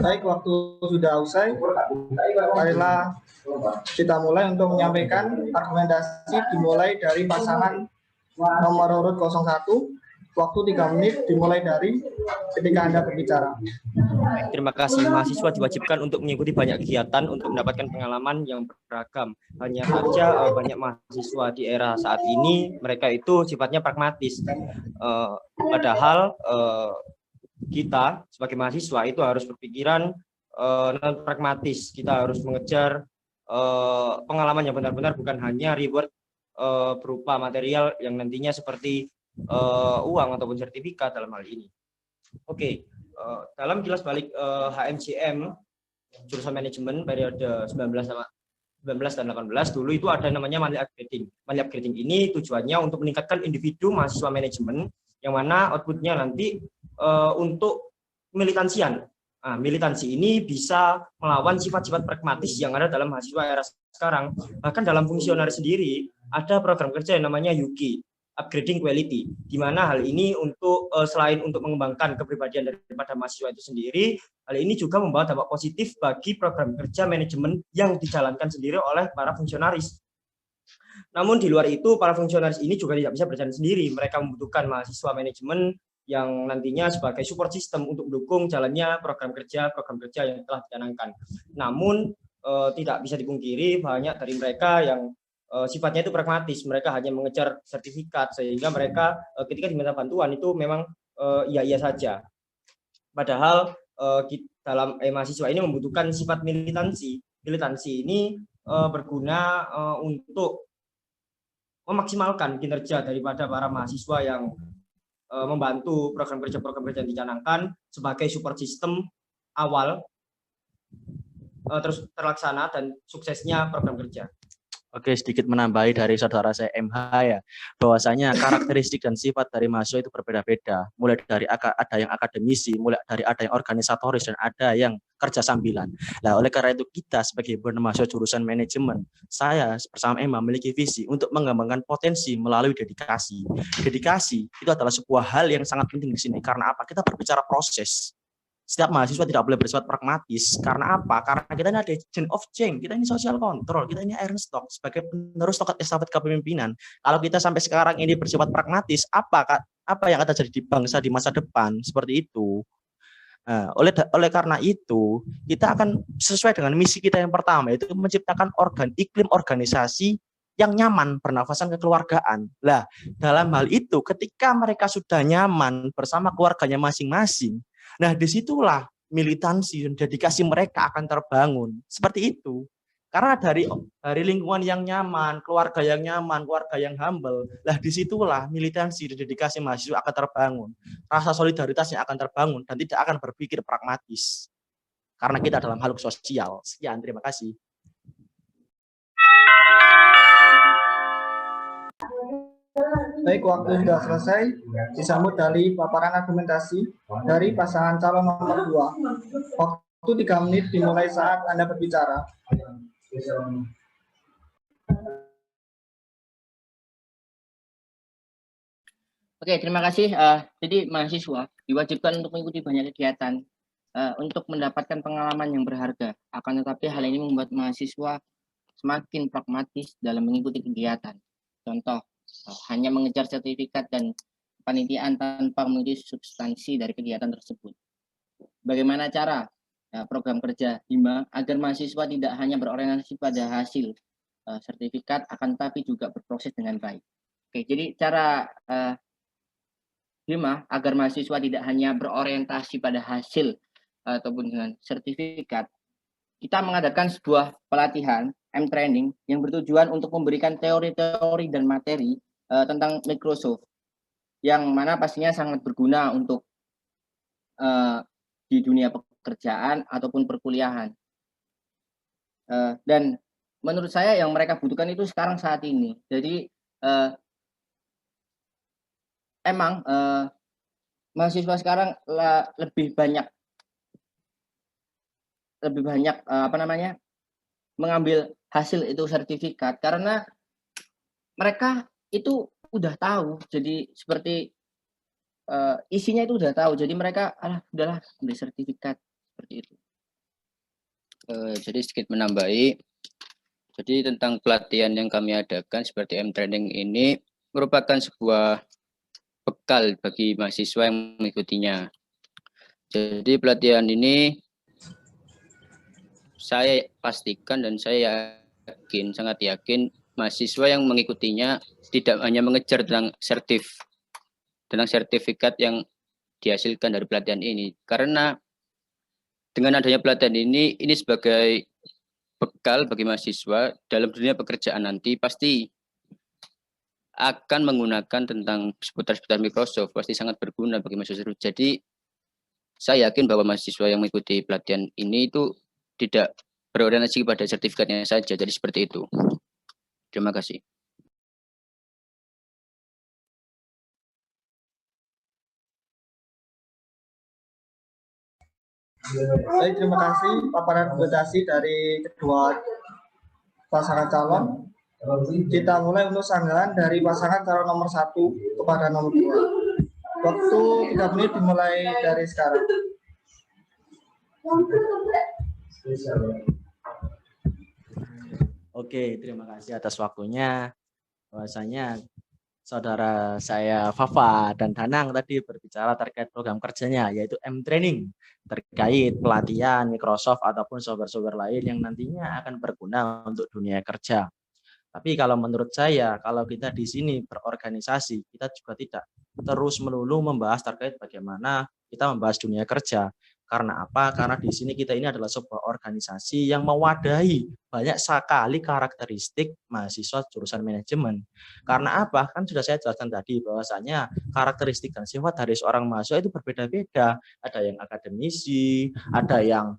Baik, waktu sudah usai. Marilah kita mulai untuk menyampaikan argumentasi dimulai dari pasangan nomor urut 01. Waktu 3 menit dimulai dari ketika Anda berbicara. Baik, terima kasih. Mahasiswa diwajibkan untuk mengikuti banyak kegiatan untuk mendapatkan pengalaman yang beragam. Hanya saja banyak mahasiswa di era saat ini mereka itu sifatnya pragmatis. Padahal kita sebagai mahasiswa itu harus berpikiran non pragmatis. Kita harus mengejar pengalaman yang benar-benar, bukan hanya reward berupa material yang nantinya seperti uang ataupun sertifikat dalam hal ini. Oke, dalam kilas balik HMCM jurusan manajemen periode 19 dan 18 dulu itu ada namanya monthly upgrading. Monthly upgrading ini tujuannya untuk meningkatkan individu mahasiswa manajemen yang mana outputnya nanti untuk militansian. Nah, militansi ini bisa melawan sifat-sifat pragmatis yang ada dalam mahasiswa era sekarang. Bahkan dalam fungsionaris sendiri ada program kerja yang namanya UKI, upgrading quality, di mana hal ini untuk selain untuk mengembangkan kepribadian daripada mahasiswa itu sendiri, hal ini juga membawa dampak positif bagi program kerja manajemen yang dijalankan sendiri oleh para fungsionaris. Namun di luar itu, para fungsionaris ini juga tidak bisa berjalan sendiri. Mereka membutuhkan mahasiswa manajemen yang nantinya sebagai support system untuk mendukung jalannya program kerja yang telah dicanangkan. Namun tidak bisa dipungkiri banyak dari mereka yang sifatnya itu pragmatis, mereka hanya mengejar sertifikat, sehingga mereka ketika diminta bantuan itu memang iya saja. Padahal dalam mahasiswa ini membutuhkan sifat militansi. Militansi ini berguna untuk memaksimalkan kinerja daripada para mahasiswa yang membantu program kerja yang dicanangkan sebagai support system awal terus terlaksana dan suksesnya program kerja. Oke, sedikit menambahi dari saudara saya MH ya, bahwasanya karakteristik dan sifat dari mahasiswa itu berbeda-beda. Mulai dari ada yang akademisi, mulai dari ada yang organisatoris, dan ada yang kerja sambilan. Nah, oleh karena itu kita sebagai mahasiswa jurusan manajemen, saya bersama MH memiliki visi untuk mengembangkan potensi melalui dedikasi. Dedikasi itu adalah sebuah hal yang sangat penting di sini. Karena apa? Kita berbicara proses. Setiap mahasiswa tidak boleh bersifat pragmatis. Karena apa? Karena kita ini ada agent of change, kita ini social control, kita ini iron stock sebagai penerus tongkat estafet kepemimpinan. Kalau kita sampai sekarang ini bersifat pragmatis, apa yang akan terjadi di bangsa di masa depan? Seperti itu. Nah, oleh karena itu, kita akan sesuai dengan misi kita yang pertama, yaitu menciptakan iklim organisasi yang nyaman, bernafasan kekeluargaan. Lah, dalam hal itu, ketika mereka sudah nyaman bersama keluarganya masing-masing, nah, disitulah militansi dan dedikasi mereka akan terbangun. Seperti itu. Karena dari lingkungan yang nyaman, keluarga yang nyaman, keluarga yang humble, lah disitulah militansi dan dedikasi mahasiswa akan terbangun. Rasa solidaritasnya akan terbangun dan tidak akan berpikir pragmatis. Karena kita dalam makhluk sosial. Sekian, terima kasih. Baik, waktu sudah selesai. Disambut dari paparan argumentasi dari pasangan calon nomor 2. Waktu 3 menit dimulai saat Anda berbicara. Oke, terima kasih. Jadi mahasiswa diwajibkan untuk mengikuti banyak kegiatan untuk mendapatkan pengalaman yang berharga. Akan tetapi hal ini membuat mahasiswa semakin pragmatis dalam mengikuti kegiatan. Contoh, hanya mengejar sertifikat dan panitiaan tanpa mengikuti substansi dari kegiatan tersebut. Bagaimana cara program kerja HIMA agar mahasiswa tidak hanya berorientasi pada hasil sertifikat, akan tetapi juga berproses dengan baik. Oke, jadi cara HIMA agar mahasiswa tidak hanya berorientasi pada hasil ataupun dengan sertifikat, kita mengadakan sebuah pelatihan M-Training yang bertujuan untuk memberikan teori-teori dan materi tentang Microsoft, yang mana pastinya sangat berguna untuk di dunia pekerjaan ataupun perkuliahan. Dan menurut saya yang mereka butuhkan itu sekarang saat ini. Jadi emang mahasiswa sekarang lebih banyak mengambil hasil itu sertifikat karena mereka itu udah tahu, jadi seperti isinya itu udah tahu, jadi mereka udahlah ambil sertifikat seperti itu. Jadi sedikit menambahi. Jadi tentang pelatihan yang kami adakan seperti M-Training ini merupakan sebuah bekal bagi mahasiswa yang mengikutinya. Jadi pelatihan ini saya pastikan dan saya yakin, sangat yakin mahasiswa yang mengikutinya tidak hanya mengejar tentang sertifikat yang dihasilkan dari pelatihan ini. Karena dengan adanya pelatihan ini sebagai bekal bagi mahasiswa dalam dunia pekerjaan nanti pasti akan menggunakan tentang seputar-seputar Microsoft, pasti sangat berguna bagi mahasiswa. Jadi saya yakin bahwa mahasiswa yang mengikuti pelatihan ini itu tidak berorientasi pada sertifikatnya saja. Jadi seperti itu. Terima kasih. Baik, terima kasih paparan argumentasi dari kedua pasangan calon. Kita mulai untuk sanggahan dari pasangan calon nomor 1 kepada nomor 2. Waktu 3 menit dimulai dari sekarang. Oke, terima kasih atas waktunya. Bahwasanya saudara saya Fafa dan Danang tadi berbicara terkait program kerjanya, yaitu M-Training, terkait pelatihan Microsoft ataupun software-software lain yang nantinya akan berguna untuk dunia kerja. Tapi kalau menurut saya, kalau kita di sini berorganisasi, kita juga tidak terus melulu membahas terkait bagaimana kita membahas dunia kerja. Karena apa? Karena di sini kita ini adalah sebuah organisasi yang mewadahi banyak sekali karakteristik mahasiswa jurusan manajemen. Karena apa? Kan sudah saya jelaskan tadi bahwasanya karakteristik dan sifat dari seorang mahasiswa itu berbeda-beda. Ada yang akademisi, ada yang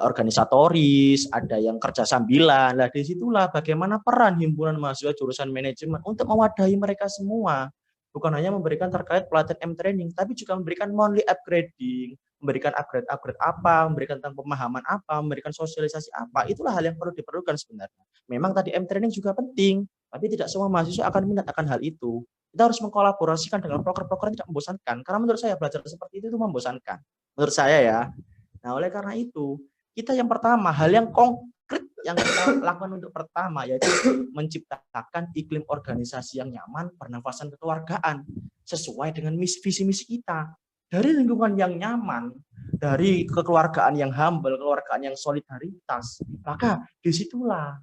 organisatoris, ada yang kerja sambilan. Nah, disitulah bagaimana peran himpunan mahasiswa jurusan manajemen untuk mewadahi mereka semua. Bukan hanya memberikan terkait pelatihan M-Training, tapi juga memberikan monthly upgrading, memberikan upgrade apa, memberikan tentang pemahaman apa, memberikan sosialisasi apa. Itulah hal yang perlu diperlukan sebenarnya. Memang tadi M-Training juga penting, tapi tidak semua mahasiswa akan minat akan hal itu. Kita harus mengkolaborasikan dengan proker-proker yang tidak membosankan. Karena menurut saya belajar seperti itu membosankan. Menurut saya ya. Nah, oleh karena itu, kita yang pertama, hal yang konkret yang kita lakukan untuk pertama, yaitu menciptakan iklim organisasi yang nyaman, bernafasan kekeluargaan, sesuai dengan visi misi kita. Dari lingkungan yang nyaman, dari kekeluargaan yang humble, kekeluargaan yang solidaritas, maka disitulah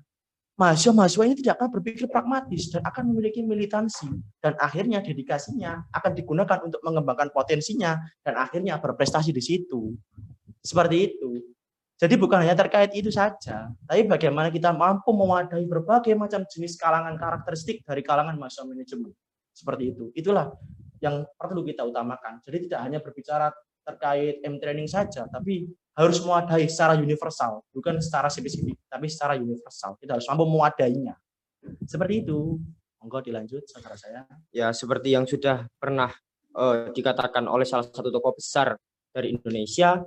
mahasiswa-mahasiswa ini tidak akan berpikir pragmatis dan akan memiliki militansi. Dan akhirnya dedikasinya akan digunakan untuk mengembangkan potensinya dan akhirnya berprestasi di situ. Seperti itu. Jadi bukan hanya terkait itu saja, tapi bagaimana kita mampu mewadahi berbagai macam jenis kalangan karakteristik dari kalangan mahasiswa manajemen. Seperti itu. Itulah yang perlu kita utamakan. Jadi tidak hanya berbicara terkait M-Training saja, tapi harus mewadahi secara universal, bukan secara spesifik, tapi secara universal. Kita harus mampu mewadainya. Seperti itu. Monggo dilanjut, saudara saya. Ya, seperti yang sudah pernah dikatakan oleh salah satu tokoh besar dari Indonesia,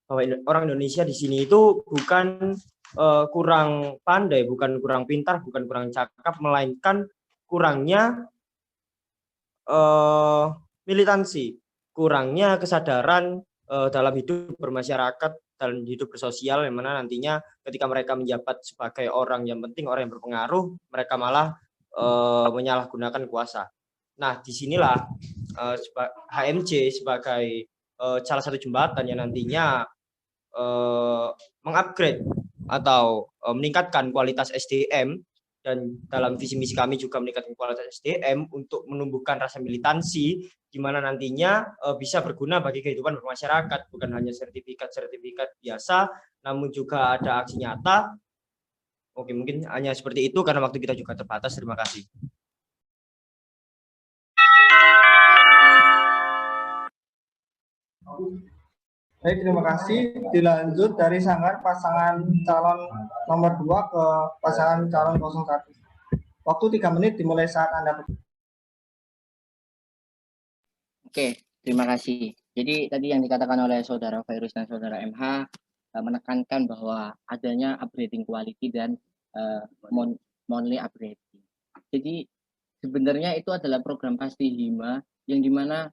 bahwa orang Indonesia di sini itu bukan kurang pandai, bukan kurang pintar, bukan kurang cakap, melainkan kurangnya militansi, kurangnya kesadaran dalam hidup bermasyarakat, dalam hidup bersosial, yang mana nantinya ketika mereka menjabat sebagai orang yang penting, orang yang berpengaruh, mereka malah menyalahgunakan kuasa. Nah, disinilah HMJ sebagai salah satu jembatan yang nantinya mengupgrade atau meningkatkan kualitas SDM, dan dalam visi misi kami juga meningkatkan kualitas SDM untuk menumbuhkan rasa militansi, di mana nantinya bisa berguna bagi kehidupan bermasyarakat, bukan hanya sertifikat biasa, namun juga ada aksi nyata. Oke, mungkin hanya seperti itu karena waktu kita juga terbatas. Terima kasih. Baik, terima kasih. Dilanjut dari sanggar pasangan calon nomor 2 ke pasangan calon 01. Waktu 3 menit dimulai saat Anda. Oke, terima kasih. Jadi tadi yang dikatakan oleh saudara Virus dan saudara MH menekankan bahwa adanya upgrading quality dan monthly upgrading. Jadi sebenarnya itu adalah program pasti hima yang dimana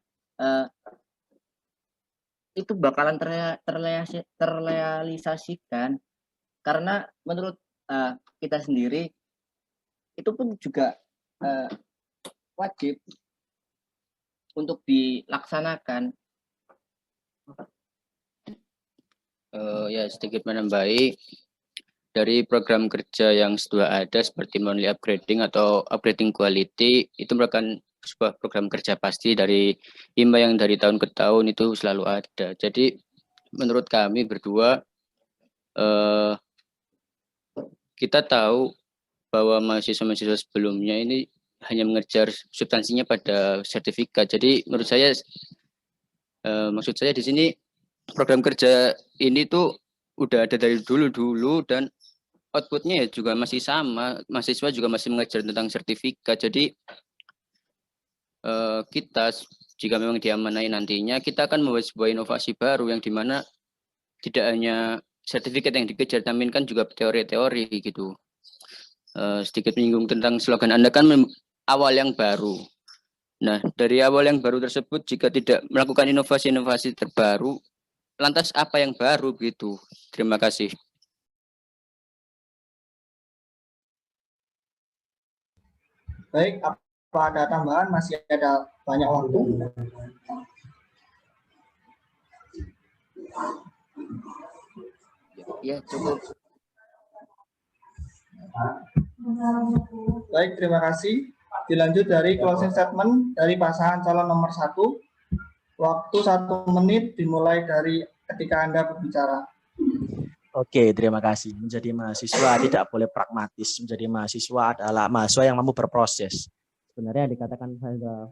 itu bakalan terrealisasikan Karena menurut kita sendiri itu pun juga wajib untuk dilaksanakan. Ya, sedikit menambahi dari program kerja yang sudah ada seperti monthly upgrading atau upgrading quality, itu merupakan sebuah program kerja pasti dari IMA yang dari tahun ke tahun itu selalu ada. Jadi menurut kami berdua, kita tahu bahwa mahasiswa-mahasiswa sebelumnya ini hanya mengejar substansinya pada sertifikat. Jadi menurut saya, maksud saya di sini program kerja ini tuh udah ada dari dulu dan outputnya ya juga masih sama, mahasiswa juga masih mengejar tentang sertifikat. Jadi kita jika memang diamanai nantinya, kita akan membuat sebuah inovasi baru yang dimana tidak hanya sertifikat yang dikejar, tapi kan juga teori-teori gitu. Sedikit menyinggung tentang slogan Anda kan awal yang baru. Nah, dari awal yang baru tersebut, jika tidak melakukan inovasi-inovasi terbaru, lantas apa yang baru gitu? Terima kasih. Baik, apa ada tambahan? Masih ada banyak waktu. Ya, cukup. Baik, terima kasih. Dilanjut dari closing statement dari pasangan calon nomor 1. Waktu 1 menit dimulai dari ketika Anda berbicara. Oke, terima kasih. Menjadi mahasiswa tidak boleh pragmatis. Menjadi mahasiswa adalah mahasiswa yang mampu berproses. Sebenarnya yang dikatakan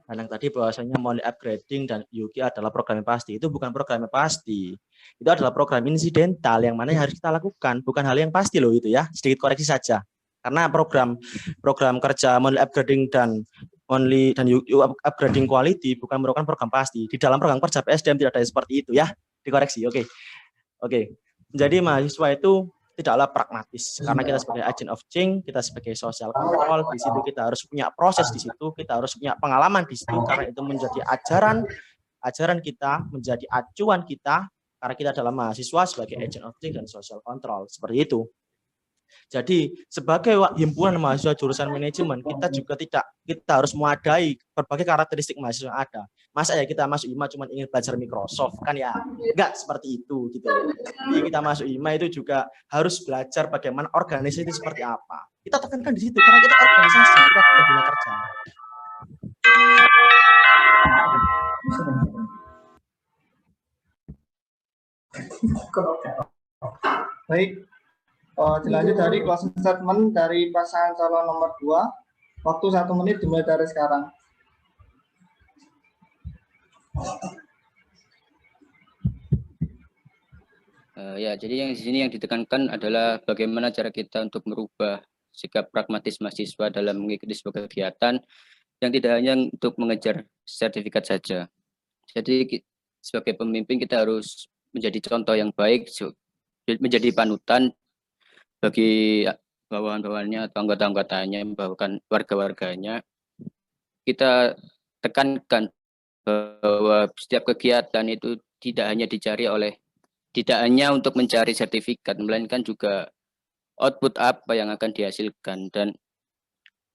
Danang tadi bahwasanya monthly upgrading dan Yuki adalah program yang pasti. Itu bukan program yang pasti. Itu adalah program insidental yang mana yang harus kita lakukan. Bukan hal yang pasti loh itu ya. Sedikit koreksi saja. Karena program kerja monthly upgrading dan upgrading quality bukan merupakan program pasti. Di dalam program kerja PSDM tidak ada seperti itu ya. Dikoreksi. Oke. Jadi mahasiswa itu tidaklah pragmatis karena kita sebagai agent of change, kita sebagai social control, di situ kita harus punya proses, di situ kita harus punya pengalaman di situ karena itu menjadi ajaran kita, menjadi acuan kita karena kita adalah mahasiswa sebagai agent of change dan social control, seperti itu. Jadi sebagai himpunan mahasiswa jurusan manajemen, kita harus mewadai berbagai karakteristik mahasiswa yang ada. Masa ya kita masuk IMA cuma ingin belajar Microsoft kan ya? Enggak seperti itu gitu. Jadi kita masuk IMA itu juga harus belajar bagaimana organisasi itu seperti apa. Kita tekankan di situ karena kita organisasi, kita bukan dunia kerja. Baik. Dilanjut dari closing statement dari pasangan calon nomor 2. Waktu 1 menit dimulai dari sekarang. Ya, jadi yang di sini yang ditekankan adalah bagaimana cara kita untuk merubah sikap pragmatis mahasiswa dalam mengikuti sebuah kegiatan yang tidak hanya untuk mengejar sertifikat saja. Jadi sebagai pemimpin kita harus menjadi contoh yang baik, menjadi panutan bagi bawahan-bawahannya atau anggota-anggotanya, bahkan warga-warganya. Kita tekankan bahwa setiap kegiatan itu tidak hanya untuk mencari sertifikat, melainkan juga output apa yang akan dihasilkan dan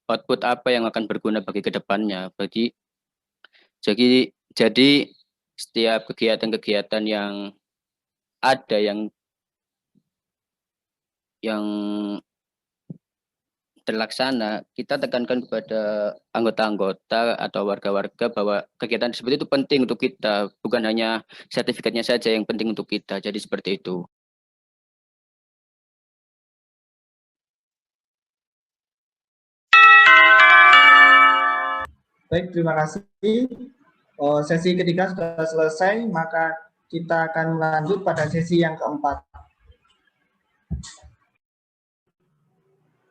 output apa yang akan berguna bagi kedepannya. Jadi setiap kegiatan-kegiatan yang ada yang terlaksana, kita tekankan kepada anggota-anggota atau warga-warga bahwa kegiatan seperti itu penting untuk kita, bukan hanya sertifikatnya saja yang penting untuk kita. Jadi seperti itu. Baik, terima kasih. Sesi ketiga sudah selesai, maka kita akan lanjut pada sesi yang keempat.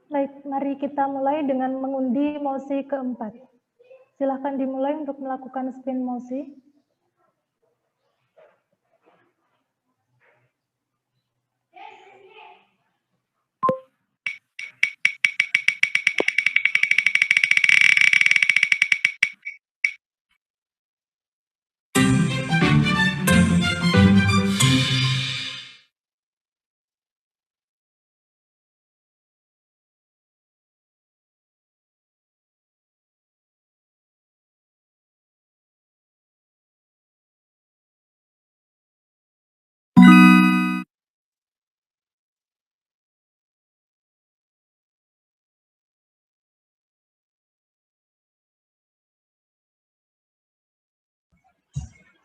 Baik, mari kita mulai dengan mengundi mosi keempat. Silakan dimulai untuk melakukan spin mosi.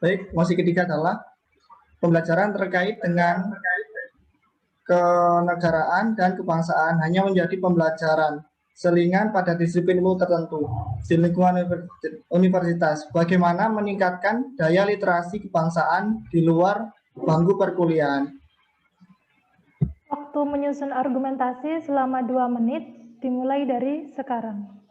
Baik, mosi ketiga adalah pembelajaran terkait dengan kenegaraan dan kebangsaan hanya menjadi pembelajaran selingan pada disiplin ilmu tertentu di lingkungan universitas. Bagaimana meningkatkan daya literasi kebangsaan di luar bangku perkuliahan. Waktu menyusun argumentasi selama 2 menit dimulai dari sekarang.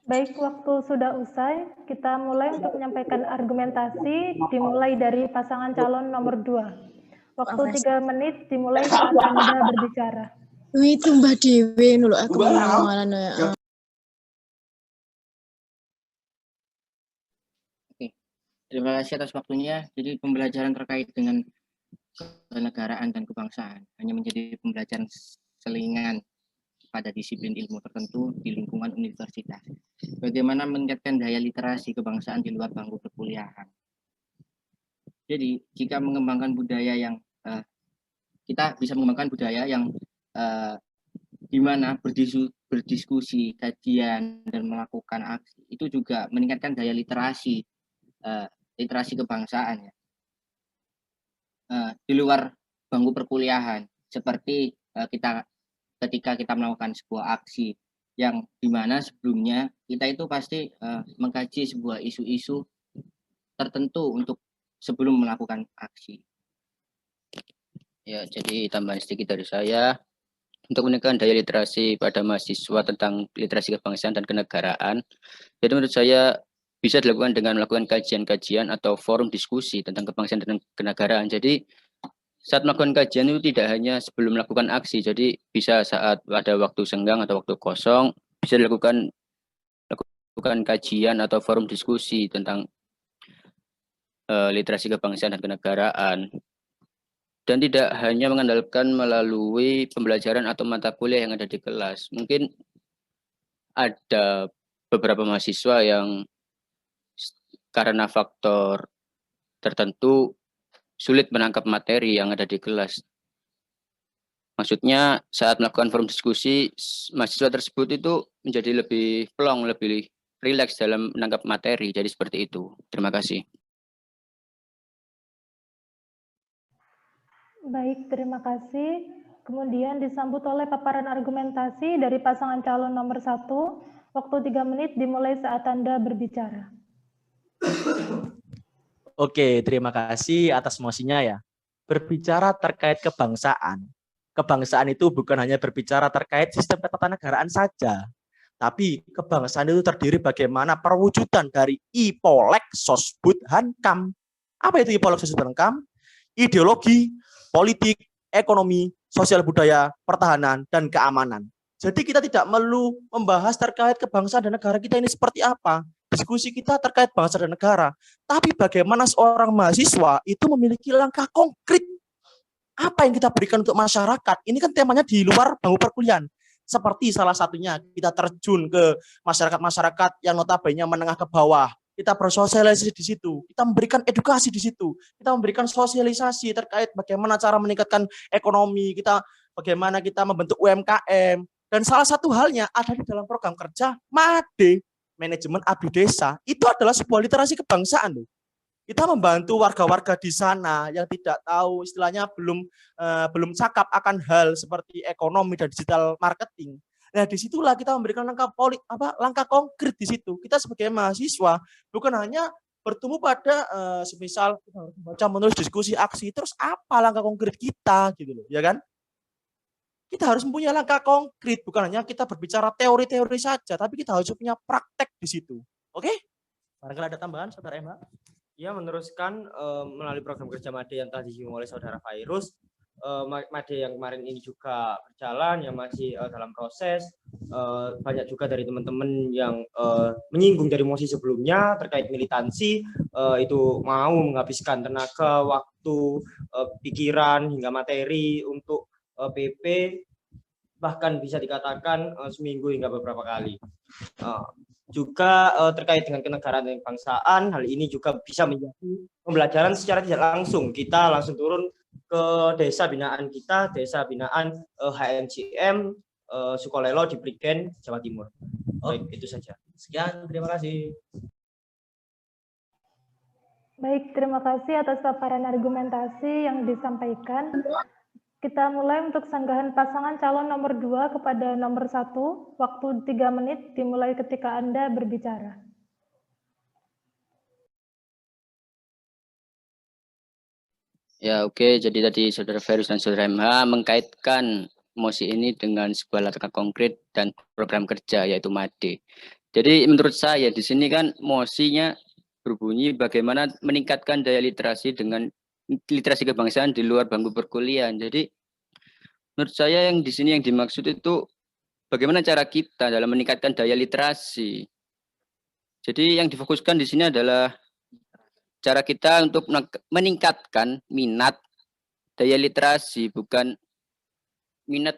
Baik, waktu sudah usai, kita mulai untuk menyampaikan argumentasi dimulai dari pasangan calon nomor 2. Waktu 3 menit dimulai saat Anda berbicara. Itu Mbak Dewi dulu aku mengalan ya. Oke, terima kasih atas waktunya. Jadi pembelajaran terkait dengan kenegaraan dan kebangsaan hanya menjadi pembelajaran selingan pada disiplin ilmu tertentu di lingkungan universitas. Bagaimana meningkatkan daya literasi kebangsaan di luar bangku perkuliahan. Jadi, jika mengembangkan budaya yang kita bisa mengembangkan budaya yang di mana berdiskusi, kajian, dan melakukan aksi, itu juga meningkatkan daya literasi kebangsaan ya. Di luar bangku perkuliahan, seperti ketika kita melakukan sebuah aksi yang dimana sebelumnya kita itu pasti mengkaji sebuah isu-isu tertentu untuk sebelum melakukan aksi. Ya, jadi tambahan sedikit dari saya untuk meningkatkan daya literasi pada mahasiswa tentang literasi kebangsaan dan kenegaraan. Jadi menurut saya bisa dilakukan dengan melakukan kajian-kajian atau forum diskusi tentang kebangsaan dan kenegaraan. Jadi saat melakukan kajian itu tidak hanya sebelum melakukan aksi, jadi bisa saat ada waktu senggang atau waktu kosong, bisa dilakukan kajian atau forum diskusi tentang literasi kebangsaan dan kenegaraan. Dan tidak hanya mengandalkan melalui pembelajaran atau mata kuliah yang ada di kelas. Mungkin ada beberapa mahasiswa yang karena faktor tertentu sulit menangkap materi yang ada di kelas. Maksudnya saat melakukan forum diskusi, mahasiswa tersebut itu menjadi lebih plong, lebih rileks dalam menangkap materi. Jadi seperti itu. Terima kasih. Baik, terima kasih. Kemudian disambut oleh paparan argumentasi dari pasangan calon nomor 1. Waktu 3 menit dimulai saat Anda berbicara. Oke, terima kasih atas mosinya ya. Berbicara terkait kebangsaan, kebangsaan itu bukan hanya berbicara terkait sistem ketatanegaraan saja, tapi kebangsaan itu terdiri bagaimana perwujudan dari IPOLEK Sosbud Hankam. Apa itu IPOLEK Sosbud Hankam? Ideologi, politik, ekonomi, sosial budaya, pertahanan, dan keamanan. Jadi kita tidak perlu membahas terkait kebangsaan dan negara kita ini seperti apa. Diskusi kita terkait bangsa dan negara. Tapi bagaimana seorang mahasiswa itu memiliki langkah konkret. Apa yang kita berikan untuk masyarakat? Ini kan temanya di luar bangku perkuliahan. Seperti salah satunya kita terjun ke masyarakat-masyarakat yang notabene menengah ke bawah. Kita bersosialisasi di situ. Kita memberikan edukasi di situ. Kita memberikan sosialisasi terkait bagaimana cara meningkatkan ekonomi. Bagaimana kita membentuk UMKM. Dan salah satu halnya ada di dalam program kerja MADE, Manajemen Abdi Desa. Itu adalah sebuah literasi kebangsaan loh. Kita membantu warga-warga di sana yang tidak tahu, istilahnya belum cakap akan hal seperti ekonomi dan digital marketing. Nah, disitulah kita memberikan langkah konkret di situ. Kita sebagai mahasiswa bukan hanya bertumbuh pada semisal kita harus membaca, menulis, diskusi, aksi, terus apa langkah konkret kita gitu loh, ya kan? Kita harus mempunyai langkah konkret, bukan hanya kita berbicara teori-teori saja, tapi kita harus punya praktek di situ. Oke? Barangkali ada tambahan, Saudara Emma? Ya, meneruskan melalui program kerja MADE yang telah disinggung oleh Saudara Fairuz, MADE yang kemarin ini juga berjalan, yang masih dalam proses. Banyak juga dari teman-teman yang menyinggung dari mosi sebelumnya terkait militansi, itu mau menghabiskan tenaga, waktu, pikiran, hingga materi untuk PP, bahkan bisa dikatakan seminggu hingga beberapa kali. Juga terkait dengan kenegaraan dan kebangsaan, hal ini juga bisa menjadi pembelajaran secara tidak langsung. Kita langsung turun ke desa binaan kita, desa binaan HMCM Sukolelo di Prigen, Jawa Timur. Baik, itu saja. Sekian, terima kasih. Baik, terima kasih atas paparan argumentasi yang disampaikan. Kita mulai untuk sanggahan pasangan calon nomor 2 kepada nomor 1. Waktu 3 menit dimulai ketika Anda berbicara. Ya, oke. Jadi tadi Saudara Ferus dan Saudara MH mengkaitkan mosi ini dengan sebuah langkah konkret dan program kerja, yaitu MADE. Jadi menurut saya di sini kan mosinya berbunyi bagaimana meningkatkan daya literasi dengan literasi kebangsaan di luar bangku perkuliahan. Jadi menurut saya yang di sini yang dimaksud itu bagaimana cara kita dalam meningkatkan daya literasi. Jadi yang difokuskan di sini adalah cara kita untuk meningkatkan minat daya literasi, bukan minat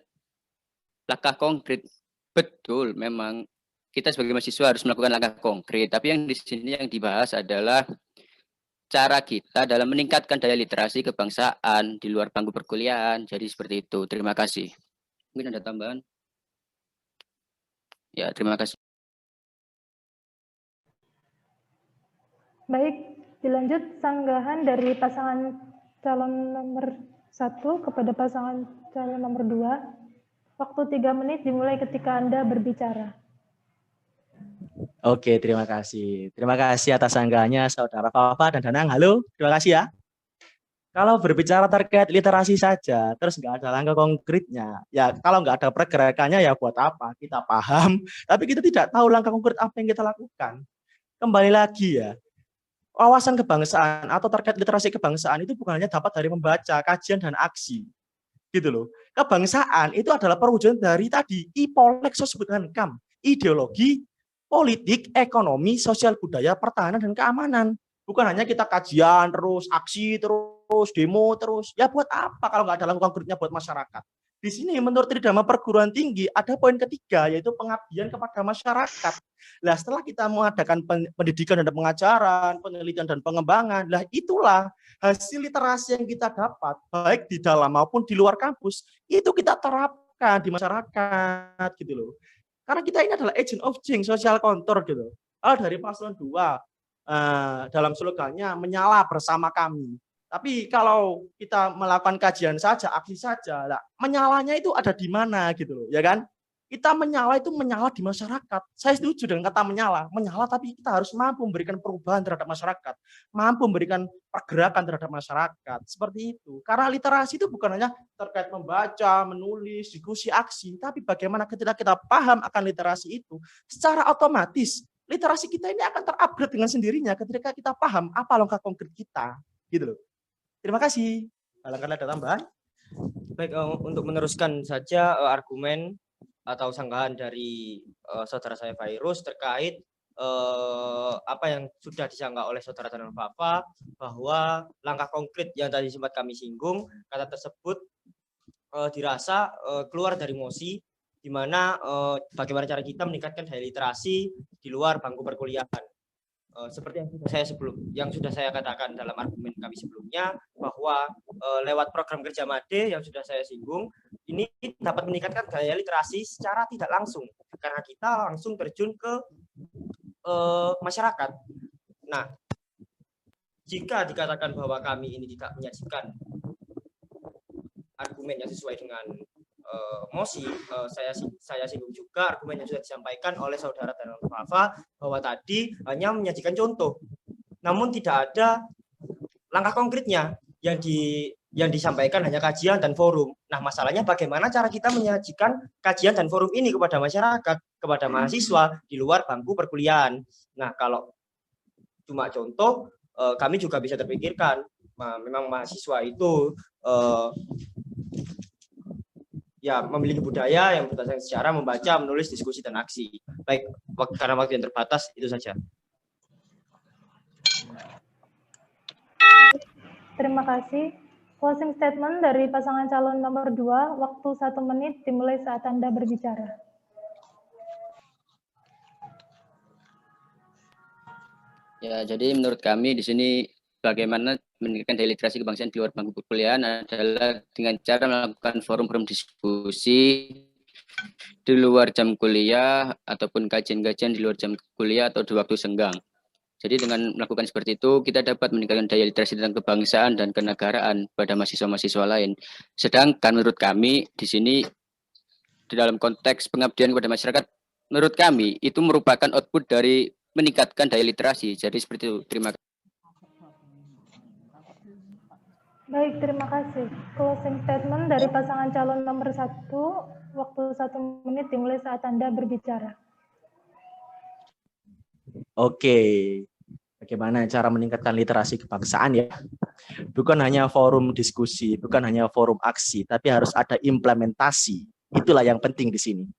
langkah konkret. Betul, memang kita sebagai mahasiswa harus melakukan langkah konkret, tapi yang di sini yang dibahas adalah cara kita dalam meningkatkan daya literasi kebangsaan di luar bangku perkuliahan. Jadi seperti itu. Terima kasih. Mungkin ada tambahan? Ya, terima kasih. Baik, dilanjut sanggahan dari pasangan calon nomor 1 kepada pasangan calon nomor 2. Waktu 3 menit dimulai ketika Anda berbicara. Oke, terima kasih. Terima kasih atas sanggahannya Saudara Papa dan Danang. Halo, terima kasih ya. Kalau berbicara terkait literasi saja, terus nggak ada langkah konkretnya, ya kalau nggak ada pergerakannya ya buat apa? Kita paham, tapi kita tidak tahu langkah konkret apa yang kita lakukan. Kembali lagi ya, wawasan kebangsaan atau terkait literasi kebangsaan itu bukan hanya dapat dari membaca, kajian, dan aksi. Gitu loh. Kebangsaan itu adalah perwujudan dari tadi, IPOLEK Sosbud Hankam, ideologi, politik, ekonomi, sosial budaya, pertahanan, dan keamanan. Bukan hanya kita kajian terus, aksi terus, demo terus. Ya buat apa kalau nggak ada langkah konkretnya buat masyarakat? Di sini menurut Tridharma Perguruan Tinggi ada poin ketiga, yaitu pengabdian kepada masyarakat. Nah, setelah kita mengadakan pendidikan dan pengajaran, penelitian dan pengembangan, lah itulah hasil literasi yang kita dapat, baik di dalam maupun di luar kampus, itu kita terapkan di masyarakat gitu loh. Karena kita ini adalah agent of change, social contour gitu. Kalau dari paslon 2 dalam slogannya menyala bersama kami. Tapi kalau kita melakukan kajian saja, aksi saja, lah, menyalanya itu ada di mana gitu loh, ya kan? Kita menyala itu menyala di masyarakat. Saya setuju dengan kata menyala, tapi kita harus mampu memberikan perubahan terhadap masyarakat, mampu memberikan pergerakan terhadap masyarakat. Seperti itu. Karena literasi itu bukan hanya terkait membaca, menulis, diskusi, aksi, tapi bagaimana ketika kita paham akan literasi itu, secara otomatis literasi kita ini akan terupgrade dengan sendirinya ketika kita paham apa langkah konkret kita. Gitu loh. Terima kasih. Barangkali ada tambahan? Baik, untuk meneruskan saja argumen atau sanggahan dari saudara saya Virus terkait apa yang sudah disanggah oleh saudara Danang Fafa, bahwa langkah konkret yang tadi sempat kami singgung, kata tersebut dirasa keluar dari mosi, di mana bagaimana cara kita meningkatkan daya literasi di luar bangku perkuliahan. Seperti yang sudah saya katakan dalam argumen kami sebelumnya, bahwa lewat program kerja MADE yang sudah saya singgung, ini dapat meningkatkan daya literasi secara tidak langsung karena kita langsung terjun ke masyarakat. Nah, jika dikatakan bahwa kami ini tidak menyajikan argumen yang sesuai dengan mosi, saya singgung juga argumen yang sudah disampaikan oleh saudara Danang Fafa, bahwa tadi hanya menyajikan contoh, namun tidak ada langkah konkretnya. Yang disampaikan hanya kajian dan forum. Nah, masalahnya bagaimana cara kita menyajikan kajian dan forum ini kepada masyarakat, kepada mahasiswa di luar bangku perkuliahan. Nah, kalau cuma contoh, kami juga bisa terpikirkan, memang mahasiswa itu ya memiliki budaya yang berdasarkan secara membaca, menulis, diskusi, dan aksi. Baik, karena waktu yang terbatas, itu saja. Terima kasih. Closing statement dari pasangan calon nomor 2, waktu 1 menit dimulai saat Anda berbicara. Ya, jadi menurut kami di sini bagaimana meningkatkan daya literasi kebangsaan di luar bangku perkuliahan adalah dengan cara melakukan forum-forum diskusi di luar jam kuliah ataupun kajian-kajian di luar jam kuliah atau di waktu senggang. Jadi dengan melakukan seperti itu, kita dapat meningkatkan daya literasi tentang kebangsaan dan kenegaraan pada mahasiswa-mahasiswa lain. Sedangkan menurut kami di sini, di dalam konteks pengabdian kepada masyarakat, menurut kami itu merupakan output dari meningkatkan daya literasi. Jadi seperti itu. Terima kasih. Baik, terima kasih. Closing statement dari pasangan calon nomor 1, waktu 1 menit dimulai saat Anda berbicara. Oke. Bagaimana cara meningkatkan literasi kebangsaan ya? Bukan hanya forum diskusi, bukan hanya forum aksi, tapi harus ada implementasi. Itulah yang penting di sini.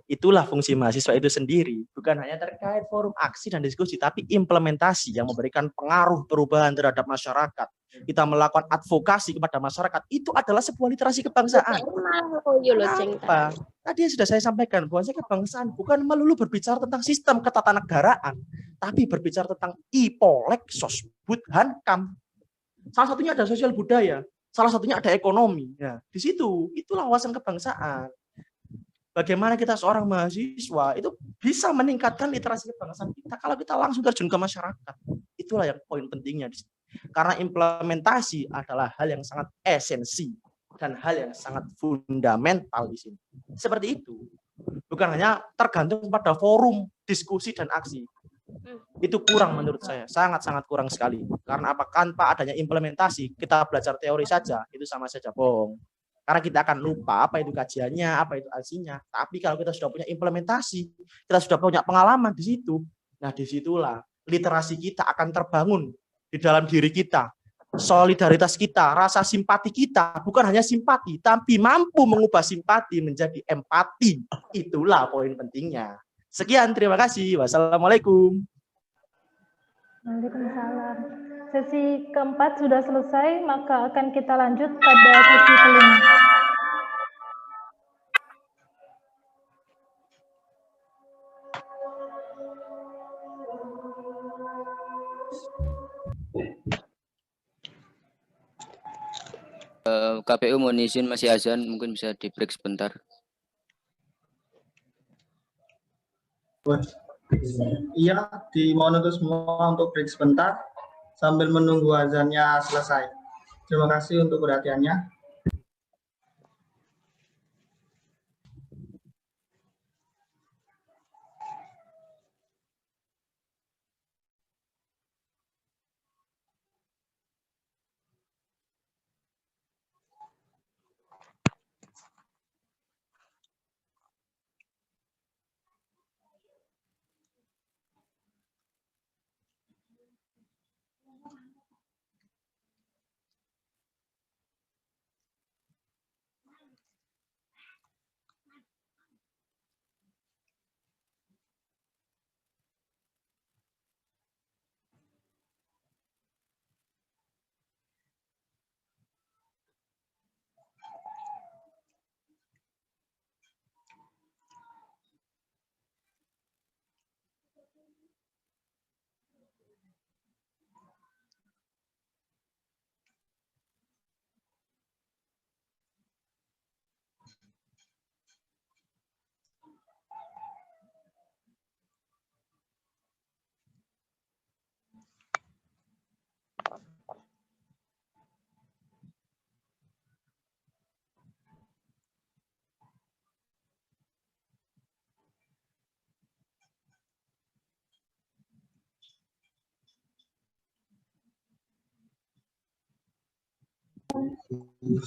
Itulah fungsi mahasiswa itu sendiri. Bukan hanya terkait forum aksi dan diskusi, tapi implementasi yang memberikan pengaruh perubahan terhadap masyarakat. Kita melakukan advokasi kepada masyarakat. Itu adalah sebuah literasi kebangsaan. Kenapa? Tadi sudah saya sampaikan bahwa kebangsaan bukan melulu berbicara tentang sistem ketatanegaraan, tapi berbicara tentang IPOLEK, Sosbud, Hankam. Salah satunya ada sosial budaya, salah satunya ada ekonomi. Ya, di situ itulah wawasan kebangsaan. Bagaimana kita seorang mahasiswa itu bisa meningkatkan literasi kebangsaan kita kalau kita langsung terjun ke masyarakat. Itulah yang poin pentingnya di sini. Karena implementasi adalah hal yang sangat esensi dan hal yang sangat fundamental di sini. Seperti itu. Bukan hanya tergantung pada forum, diskusi, dan aksi. Itu kurang menurut saya, sangat-sangat kurang sekali. Karena apa? Tanpa adanya implementasi, kita belajar teori saja, itu sama saja bohong. Karena kita akan lupa apa itu kajiannya, apa itu aksinya. Tapi kalau kita sudah punya implementasi, kita sudah punya pengalaman di situ, nah disitulah literasi kita akan terbangun di dalam diri kita. Solidaritas kita, rasa simpati kita, bukan hanya simpati, tapi mampu mengubah simpati menjadi empati. Itulah poin pentingnya. Sekian, terima kasih. Wassalamualaikum. Waalaikumsalam. Sesi keempat sudah selesai, maka akan kita lanjut pada sesi kelima. KPU mohon izin masih azan, mungkin bisa di break sebentar. Iya, dimohon untuk semua untuk break sebentar sambil menunggu azannya selesai. Terima kasih untuk perhatiannya.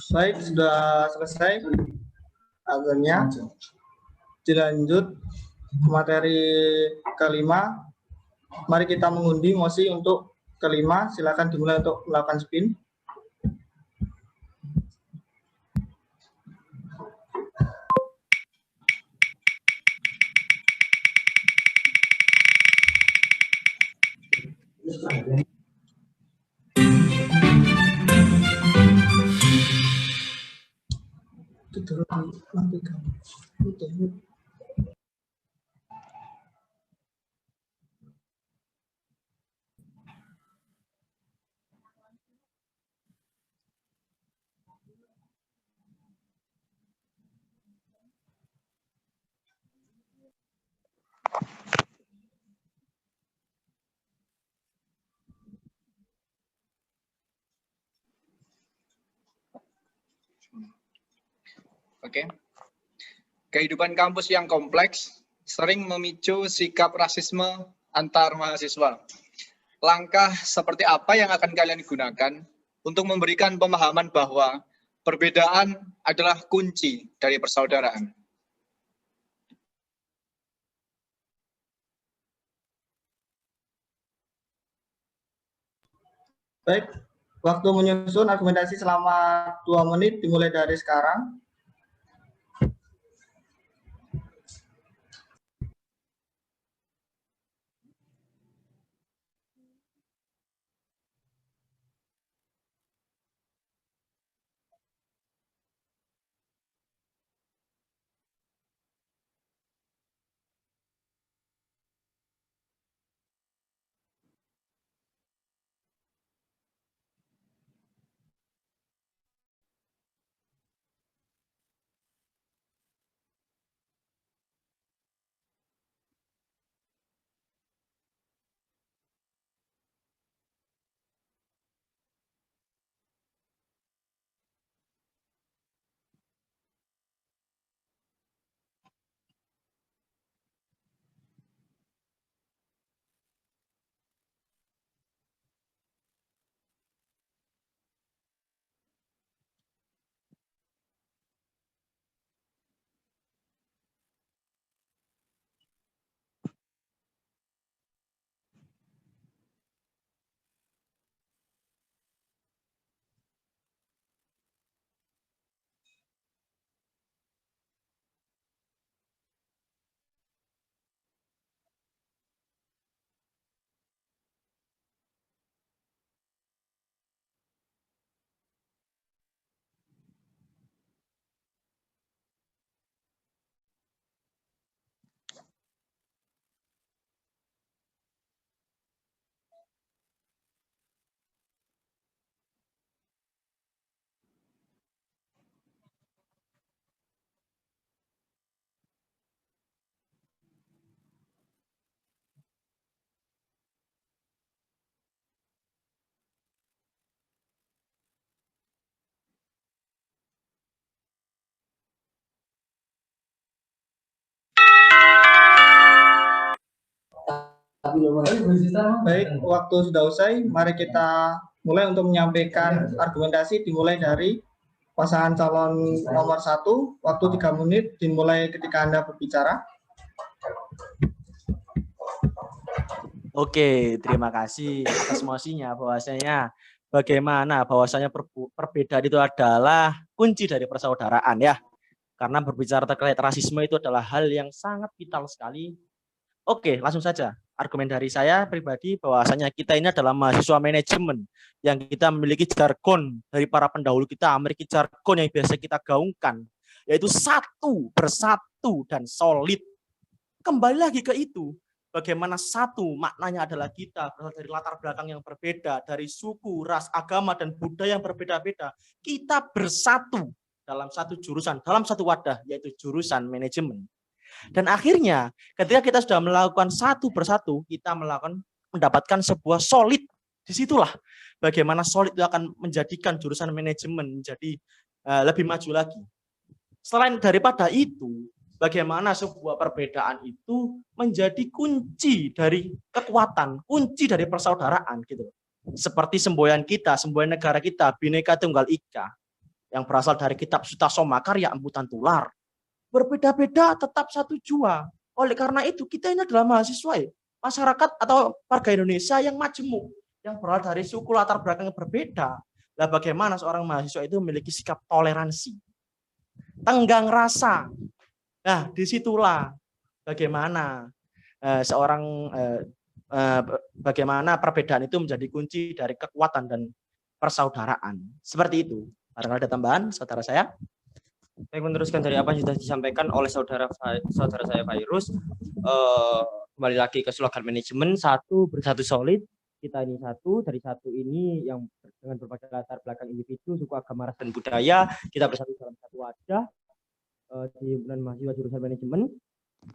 Baik, sudah selesai akhirnya. Dilanjut materi kelima. Mari kita mengundi mosi untuk kelima. Silakan dimulai untuk melakukan spin. Oke. Kehidupan kampus yang kompleks sering memicu sikap rasisme antar mahasiswa. Langkah seperti apa yang akan kalian gunakan untuk memberikan pemahaman bahwa perbedaan adalah kunci dari persaudaraan? Baik, waktu menyusun argumentasi selama 2 menit dimulai dari sekarang. Baik, waktu sudah usai. Mari kita mulai untuk menyampaikan argumentasi dimulai dari pasangan calon nomor 1. Waktu 3 menit dimulai ketika Anda berbicara. Oke, terima kasih atas mosinya bahwasanya bahwasanya perbedaan itu adalah kunci dari persaudaraan ya. Karena berbicara terkait rasisme itu adalah hal yang sangat vital sekali. Oke, langsung saja. Argumen dari saya pribadi bahwasanya kita ini adalah mahasiswa manajemen yang kita memiliki jargon dari para pendahulu kita, memiliki jargon yang biasa kita gaungkan, yaitu satu, bersatu, dan solid. Kembali lagi ke itu, bagaimana satu maknanya adalah kita berasal dari latar belakang yang berbeda, dari suku, ras, agama, dan budaya yang berbeda-beda. Kita bersatu dalam satu jurusan, dalam satu wadah, yaitu jurusan manajemen. Dan akhirnya ketika kita sudah melakukan satu persatu, kita mendapatkan sebuah solid. Disitulah bagaimana solid itu akan menjadikan jurusan manajemen menjadi lebih maju lagi. Selain daripada itu, bagaimana sebuah perbedaan itu menjadi kunci dari kekuatan, kunci dari persaudaraan gitu. Seperti semboyan kita, semboyan negara kita, Bhinneka Tunggal Ika, yang berasal dari kitab Sutasoma karya Emputan Tular. Berbeda-beda tetap satu jua. Oleh karena itu kita ini adalah mahasiswa, masyarakat atau warga Indonesia yang majemuk, yang berasal dari suku latar belakang yang berbeda. Lah bagaimana seorang mahasiswa itu memiliki sikap toleransi, tenggang rasa. Nah, disitulah bagaimana bagaimana perbedaan itu menjadi kunci dari kekuatan dan persaudaraan. Seperti itu. Barangkali ada tambahan, saudara saya? Saya meneruskan dari apa yang sudah disampaikan oleh saudara saya Virus. Kembali lagi ke slogan manajemen, satu bersatu solid. Kita ini satu, dari satu ini yang dengan berbagai latar belakang individu, suku, agama, ras, dan budaya, kita bersatu dalam satu wadah di himpunan mahasiswa jurusan manajemen,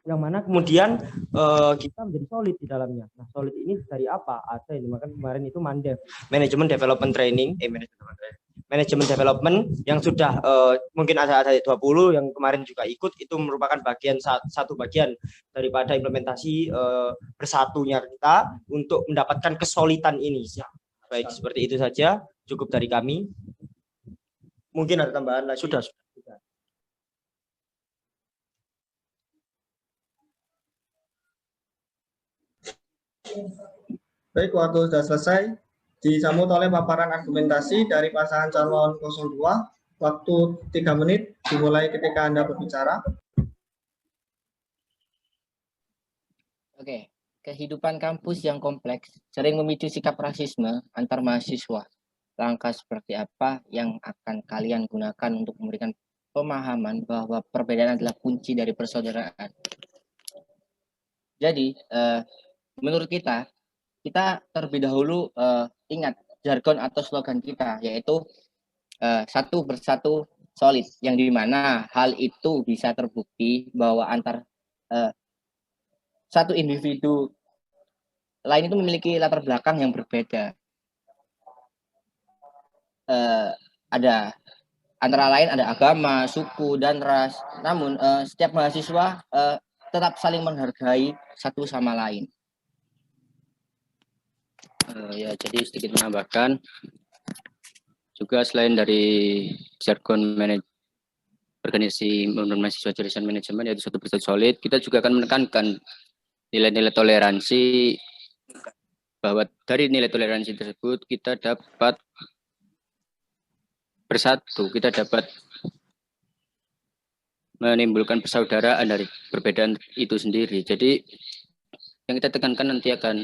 yang mana kemudian kita menjadi solid di dalamnya. Nah, solid ini dari apa? Ada yang dimakan kemarin itu Mandev, Management Development Training, Management Development yang sudah mungkin ada 20 yang kemarin juga ikut, itu merupakan satu bagian daripada implementasi bersatunya kita untuk mendapatkan kesolidan ini. Baik, seperti itu saja, cukup dari kami. Mungkin ada tambahan lagi. Sudah. Baik, waktu sudah selesai. Disambut oleh paparan argumentasi dari pasangan calon 02. Waktu 3 menit dimulai ketika Anda berbicara. Oke, kehidupan kampus yang kompleks sering memicu sikap rasisme antar mahasiswa. Langkah seperti apa yang akan kalian gunakan untuk memberikan pemahaman bahwa perbedaan adalah kunci dari persaudaraan? Jadi, menurut kita terlebih dahulu ingat jargon atau slogan kita, yaitu satu bersatu solid, yang dimana hal itu bisa terbukti bahwa antar satu individu lain itu memiliki latar belakang yang berbeda. Ada antara lain ada agama, suku, dan ras. Namun setiap mahasiswa tetap saling menghargai satu sama lain. Ya, jadi sedikit menambahkan juga selain dari jargon organisasi mahasiswa jurusan manajemen yaitu satu bersatu solid, kita juga akan menekankan nilai-nilai toleransi, bahwa dari nilai toleransi tersebut kita dapat bersatu, kita dapat menimbulkan persaudaraan dari perbedaan itu sendiri. Jadi yang kita tekankan nanti akan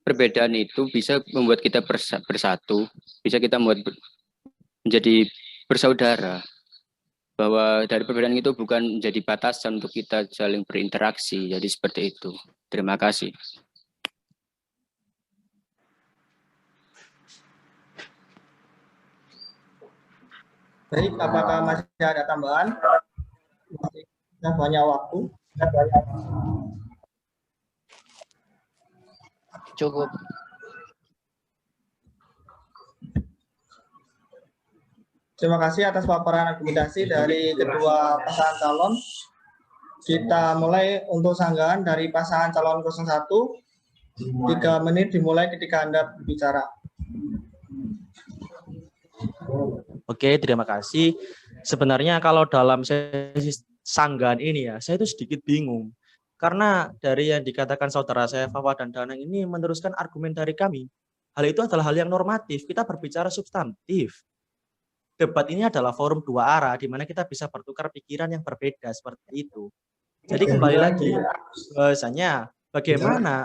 perbedaan itu bisa membuat kita bersatu, bisa kita membuat menjadi bersaudara, bahwa dari perbedaan itu bukan menjadi batasan untuk kita saling berinteraksi. Jadi seperti itu. Terima kasih. Baik, apakah masih ada tambahan? Masih banyak waktu. Cukup. Terima kasih atas paparan argumentasi dari kedua pasangan calon. Kita mulai untuk sanggahan dari pasangan calon 01. 3 menit dimulai ketika Anda berbicara. Oke, terima kasih. Sebenarnya kalau dalam sesi sanggahan ini ya, saya itu sedikit bingung. Karena dari yang dikatakan saudara saya, Fawa dan Danang ini meneruskan argumen dari kami. Hal itu adalah hal yang normatif, kita berbicara substantif. Debat ini adalah forum dua arah, di mana kita bisa bertukar pikiran yang berbeda, seperti itu. Jadi kembali lagi, bahwasanya bagaimana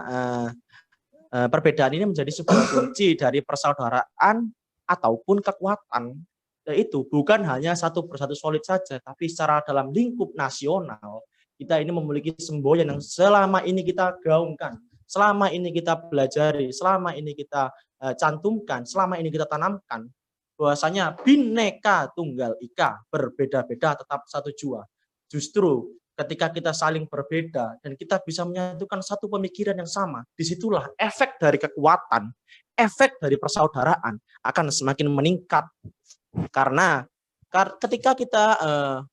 perbedaan ini menjadi sebuah kunci dari persaudaraan ataupun kekuatan, yaitu bukan hanya satu bersatu solid saja, tapi secara dalam lingkup nasional, Kita ini memiliki semboyan yang selama ini kita gaungkan, selama ini kita pelajari, selama ini kita cantumkan, selama ini kita tanamkan, bahwasanya Bhinneka Tunggal Ika, berbeda-beda tetap satu jua. Justru ketika kita saling berbeda dan kita bisa menyatukan satu pemikiran yang sama, disitulah efek dari kekuatan, efek dari persaudaraan akan semakin meningkat. Karena ketika kita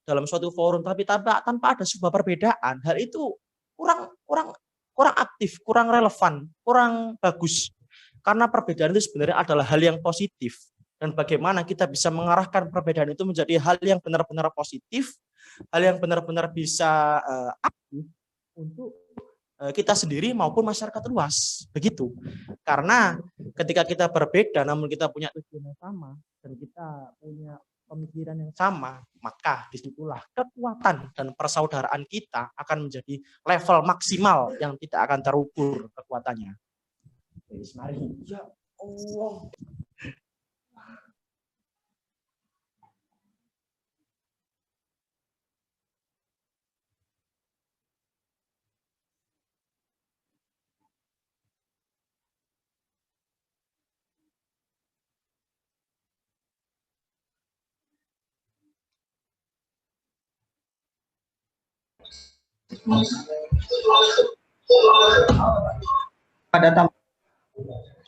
dalam suatu forum tapi tanpa ada sebuah perbedaan, hal itu kurang aktif, kurang relevan, kurang bagus. Karena perbedaan itu sebenarnya adalah hal yang positif. Dan bagaimana kita bisa mengarahkan perbedaan itu menjadi hal yang benar-benar positif, hal yang benar-benar bisa aktif untuk kita sendiri maupun masyarakat luas. Begitu. Karena ketika kita berbeda namun kita punya tujuan yang sama dan kita punya pemikiran yang sama, maka disitulah kekuatan dan persaudaraan kita akan menjadi level maksimal yang tidak akan terukur kekuatannya. Mari, ya Allah.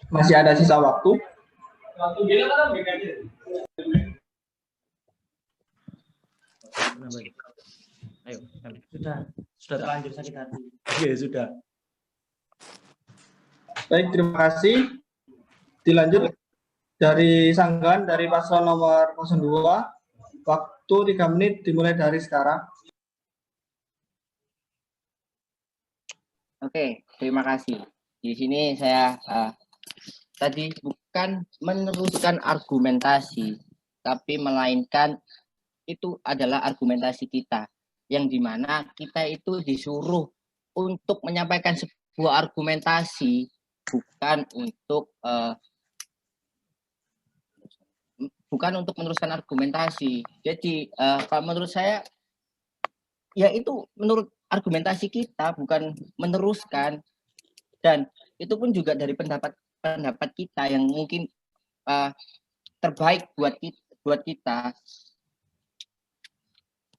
Masih ada sisa waktu. Ayo, sudah terlanjur sakit hati. Iya, sudah. Baik, terima kasih. Dilanjut dari sanggahan dari paslon nomor 02. Waktu 3 menit dimulai dari sekarang. Oke, terima kasih. Di sini saya tadi bukan meneruskan argumentasi, tapi melainkan itu adalah argumentasi kita, yang dimana kita itu disuruh untuk menyampaikan sebuah argumentasi, bukan untuk meneruskan argumentasi. Jadi kalau menurut saya, ya itu menurut argumentasi kita, bukan meneruskan. Dan itu pun juga dari pendapat kita yang mungkin terbaik buat kita.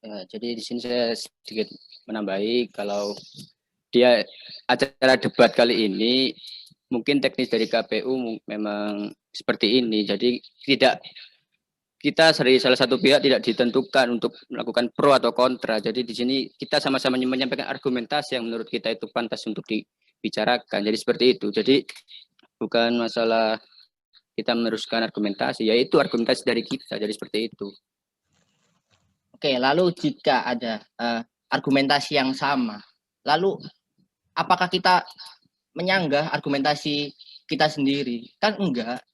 Jadi di sini saya sedikit menambahi, kalau dia acara debat kali ini mungkin teknis dari KPU memang seperti ini. Jadi kita dari salah satu pihak tidak ditentukan untuk melakukan pro atau kontra. Jadi di sini kita sama-sama menyampaikan argumentasi yang menurut kita itu pantas untuk dibicarakan. Jadi seperti itu. Jadi bukan masalah kita meneruskan argumentasi, yaitu argumentasi dari kita. Jadi seperti itu. Oke, lalu jika ada argumentasi yang sama, lalu apakah kita menyanggah argumentasi kita sendiri? Kan enggak.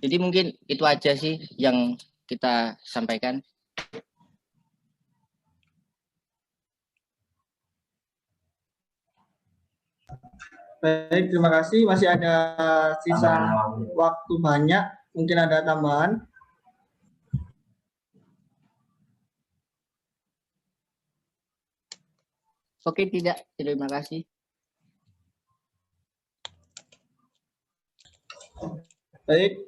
Jadi mungkin itu aja sih yang kita sampaikan. Baik, terima kasih. Masih ada sisa waktu banyak. Mungkin ada tambahan. Oke, tidak. Terima kasih. Baik,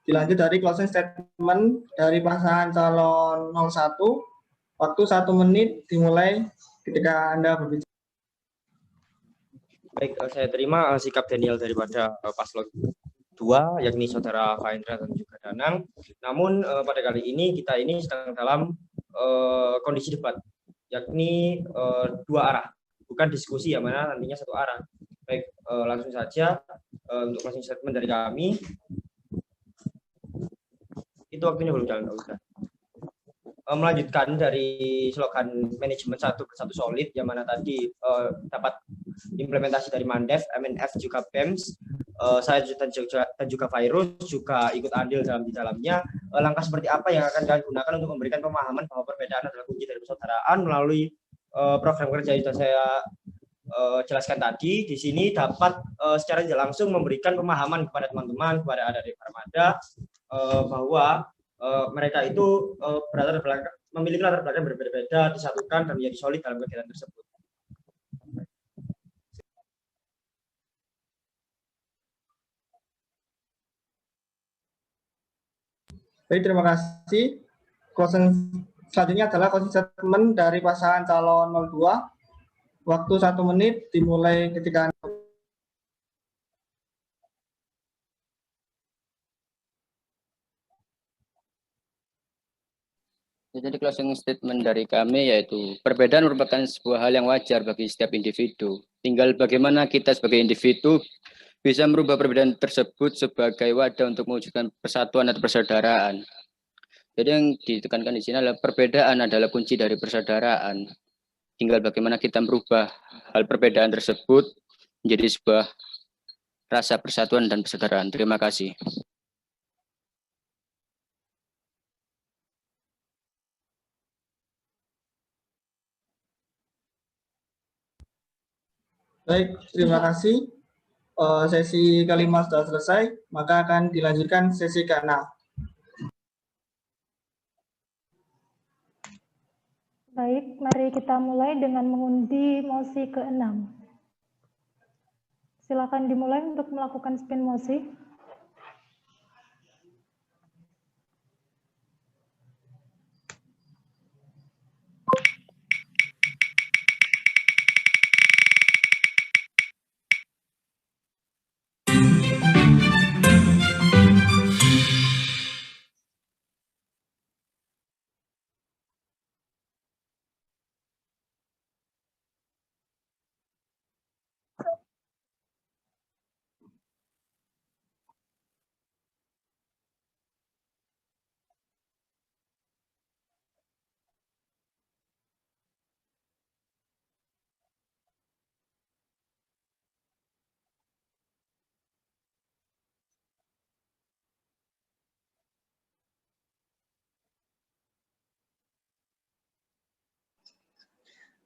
dilanjut dari closing statement dari pasangan calon 01. Waktu 1 menit dimulai ketika Anda berbicara. Baik, saya terima sikap Daniel daripada paslon 2, yakni saudara Fahendra dan juga Danang. Namun pada kali ini kita ini sedang dalam kondisi debat, yakni 2 arah, bukan diskusi yang mana nantinya 1 arah. Baik, langsung saja untuk closing statement dari kami. Itu waktunya belum jalan, udah. Melanjutkan dari slogan manajemen 1 bersatu solid, yang mana tadi dapat implementasi dari Mandev, MNF juga BEMS. Saya dan juga Virus juga ikut andil di dalamnya. Langkah seperti apa yang akan kalian gunakan untuk memberikan pemahaman bahwa perbedaan adalah kunci dari persaudaraan melalui program kerja yang saya jelaskan tadi. Di sini dapat secara tidak langsung memberikan pemahaman kepada teman-teman, kepada adik-adik Armada, bahwa mereka itu berlatar memiliki latar belakang berbeda-beda disatukan dan menjadi solid dalam kegiatan tersebut. Baik, terima kasih. Selanjutnya adalah closing statement dari pasangan calon 02. Waktu 1 menit dimulai ketika Jadi closing statement dari kami yaitu perbedaan merupakan sebuah hal yang wajar bagi setiap individu. Tinggal bagaimana kita sebagai individu bisa merubah perbedaan tersebut sebagai wadah untuk mewujudkan persatuan atau persaudaraan. Jadi yang ditekankan di sini adalah perbedaan adalah kunci dari persaudaraan. Tinggal bagaimana kita merubah hal perbedaan tersebut menjadi sebuah rasa persatuan dan persaudaraan. Terima kasih. Baik, terima kasih. Sesi kelima sudah selesai, maka akan dilanjutkan sesi ke-6. Baik, mari kita mulai dengan mengundi mosi ke-6. Silakan dimulai untuk melakukan spin mosi.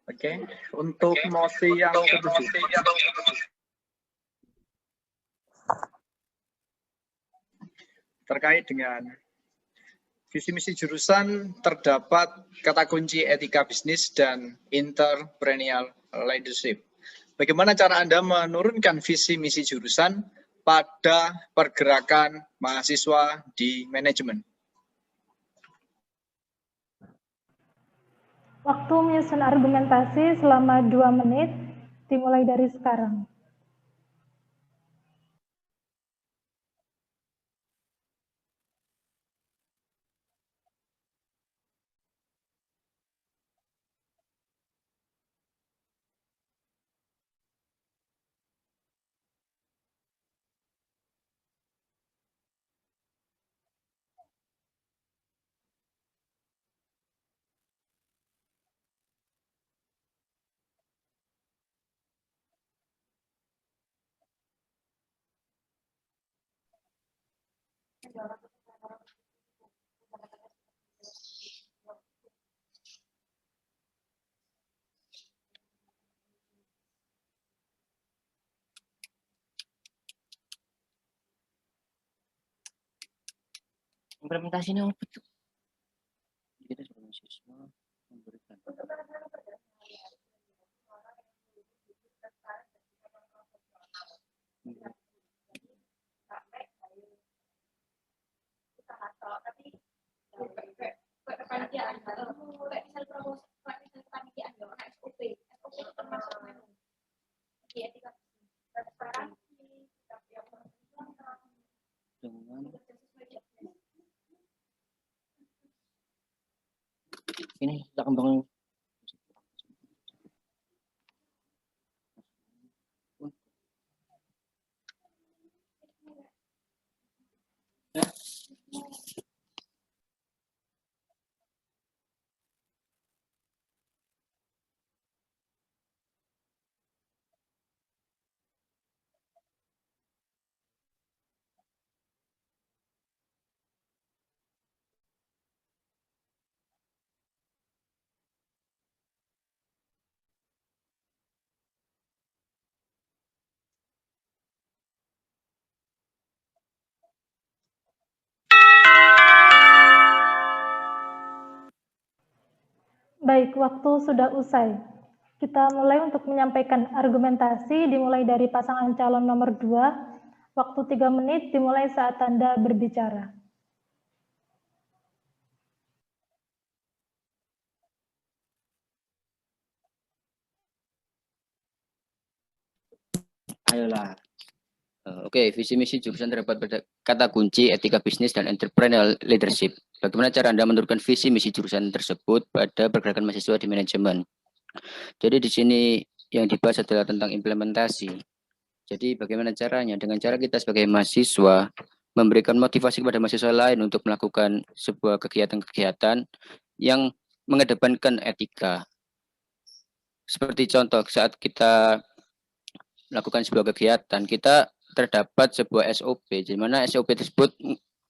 Oke, untuk mosi yang ke-7. Terkait dengan visi misi jurusan terdapat kata kunci etika bisnis dan entrepreneurial leadership. Bagaimana cara Anda menurunkan visi misi jurusan pada pergerakan mahasiswa di manajemen? Waktu menyusun argumentasi selama 2 menit, dimulai dari sekarang. Implementasinya apa tuh? Kita sebagai siswa memberikan. Ini kita kembangkan Baik, waktu sudah usai. Kita mulai untuk menyampaikan argumentasi dimulai dari pasangan calon nomor 2. Waktu 3 menit dimulai saat Anda berbicara. Ayolah. Oke, visi misi jurusan terdapat pada kata kunci etika bisnis dan entrepreneurial leadership. Bagaimana cara Anda menurunkan visi misi jurusan tersebut pada pergerakan mahasiswa di manajemen? Jadi di sini yang dibahas adalah tentang implementasi. Jadi bagaimana caranya? Dengan cara kita sebagai mahasiswa memberikan motivasi kepada mahasiswa lain untuk melakukan sebuah kegiatan-kegiatan yang mengedepankan etika. Seperti contoh saat kita melakukan sebuah kegiatan, kita terdapat sebuah SOP, di mana SOP tersebut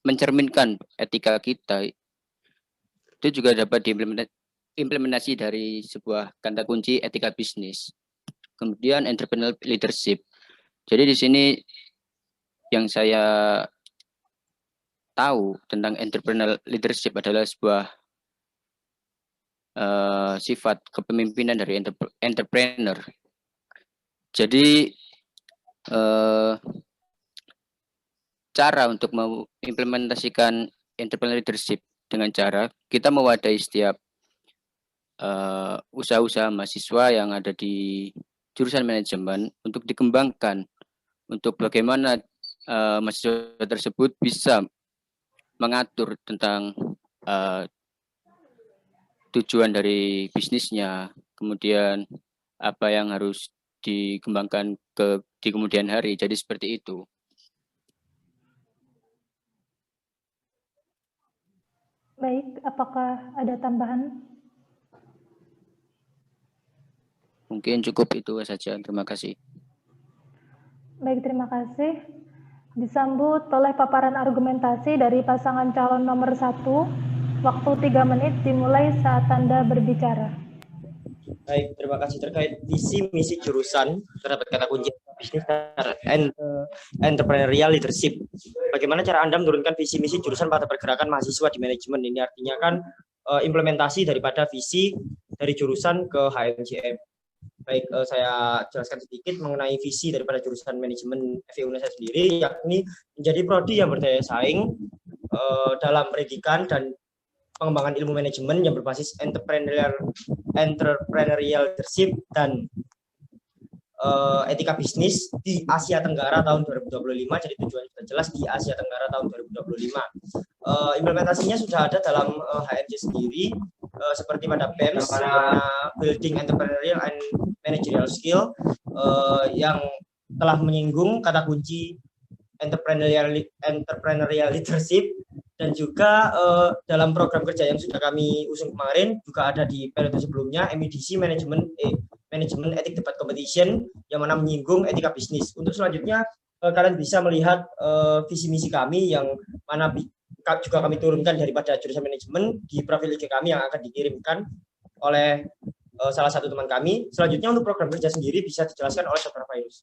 mencerminkan etika kita. Itu juga dapat diimplementasi dari sebuah kata kunci etika bisnis. Kemudian entrepreneurial leadership. Jadi di sini yang saya tahu tentang entrepreneurial leadership adalah sebuah sifat kepemimpinan dari entrepreneur. Jadi cara untuk mengimplementasikan entrepreneurial leadership dengan cara kita mewadahi setiap usaha-usaha mahasiswa yang ada di jurusan manajemen untuk dikembangkan untuk bagaimana mahasiswa tersebut bisa mengatur tentang tujuan dari bisnisnya, kemudian apa yang harus dikembangkan di kemudian hari. Jadi seperti itu. Baik, apakah ada tambahan? Mungkin cukup itu saja. Terima kasih. Baik, terima kasih. Disambut oleh paparan argumentasi dari pasangan calon nomor 1. Waktu 3 menit dimulai saat Anda berbicara. Baik, terima kasih. Terkait visi misi jurusan terdapat kata kunci bisnis dan entrepreneurial leadership. Bagaimana cara Anda menurunkan visi misi jurusan pada pergerakan mahasiswa di manajemen? Ini artinya kan implementasi daripada visi dari jurusan ke HMJM. Baik, saya jelaskan sedikit mengenai visi daripada jurusan manajemen FIU Indonesia sendiri, yakni menjadi prodi yang berdaya saing dalam pendidikan dan pengembangan ilmu manajemen yang berbasis entrepreneurial leadership dan etika bisnis di Asia Tenggara tahun 2025. Jadi tujuannya sudah jelas di Asia Tenggara tahun 2025. Implementasinya sudah ada dalam HMJ sendiri, seperti pada BEMS, Building Entrepreneurial and Managerial Skill, yang telah menyinggung kata kunci entrepreneurial leadership. Dan juga dalam program kerja yang sudah kami usung kemarin juga ada di periode sebelumnya MEDC Management Ethic Debat Competition yang mana menyinggung etika bisnis. Untuk selanjutnya kalian bisa melihat visi misi kami yang mana juga kami turunkan daripada jurusan manajemen di profil IG kami yang akan dikirimkan oleh salah satu teman kami. Selanjutnya untuk program kerja sendiri bisa dijelaskan oleh Saudara Fairuz.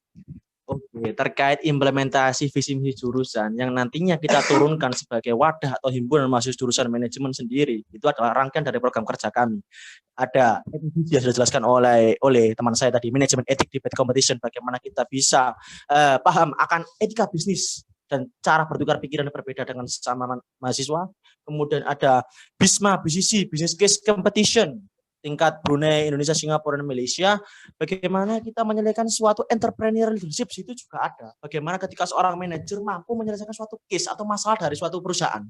Oke, terkait implementasi visi misi jurusan yang nantinya kita turunkan sebagai wadah atau himpunan mahasiswa jurusan manajemen sendiri, itu adalah rangkaian dari program kerja kami. Ada yang sudah dijelaskan oleh teman saya tadi, manajemen etik debate competition, bagaimana kita bisa paham akan etika bisnis dan cara bertukar pikiran yang berbeda dengan sesama mahasiswa. Kemudian ada BISMA, BCC, Business Case Competition, tingkat Brunei, Indonesia, Singapura, dan Malaysia, bagaimana kita menyelesaikan suatu entrepreneurial leadership, itu juga ada. Bagaimana ketika seorang manajer mampu menyelesaikan suatu case atau masalah dari suatu perusahaan.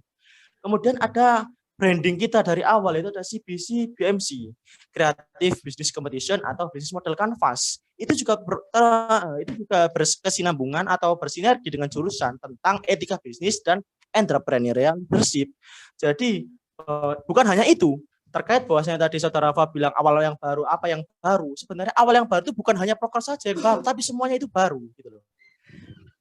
Kemudian ada branding kita dari awal, itu ada CBC, BMC, Creative Business Competition atau Business Model Canvas. Itu juga berkesinambungan atau bersinergi dengan jurusan tentang etika bisnis dan entrepreneurial leadership. Jadi bukan hanya itu. Terkait bahwasanya tadi Saudara Rafa bilang awal yang baru, apa yang baru? Sebenarnya awal yang baru itu bukan hanya proker saja yang baru, tapi semuanya itu baru, gitu loh.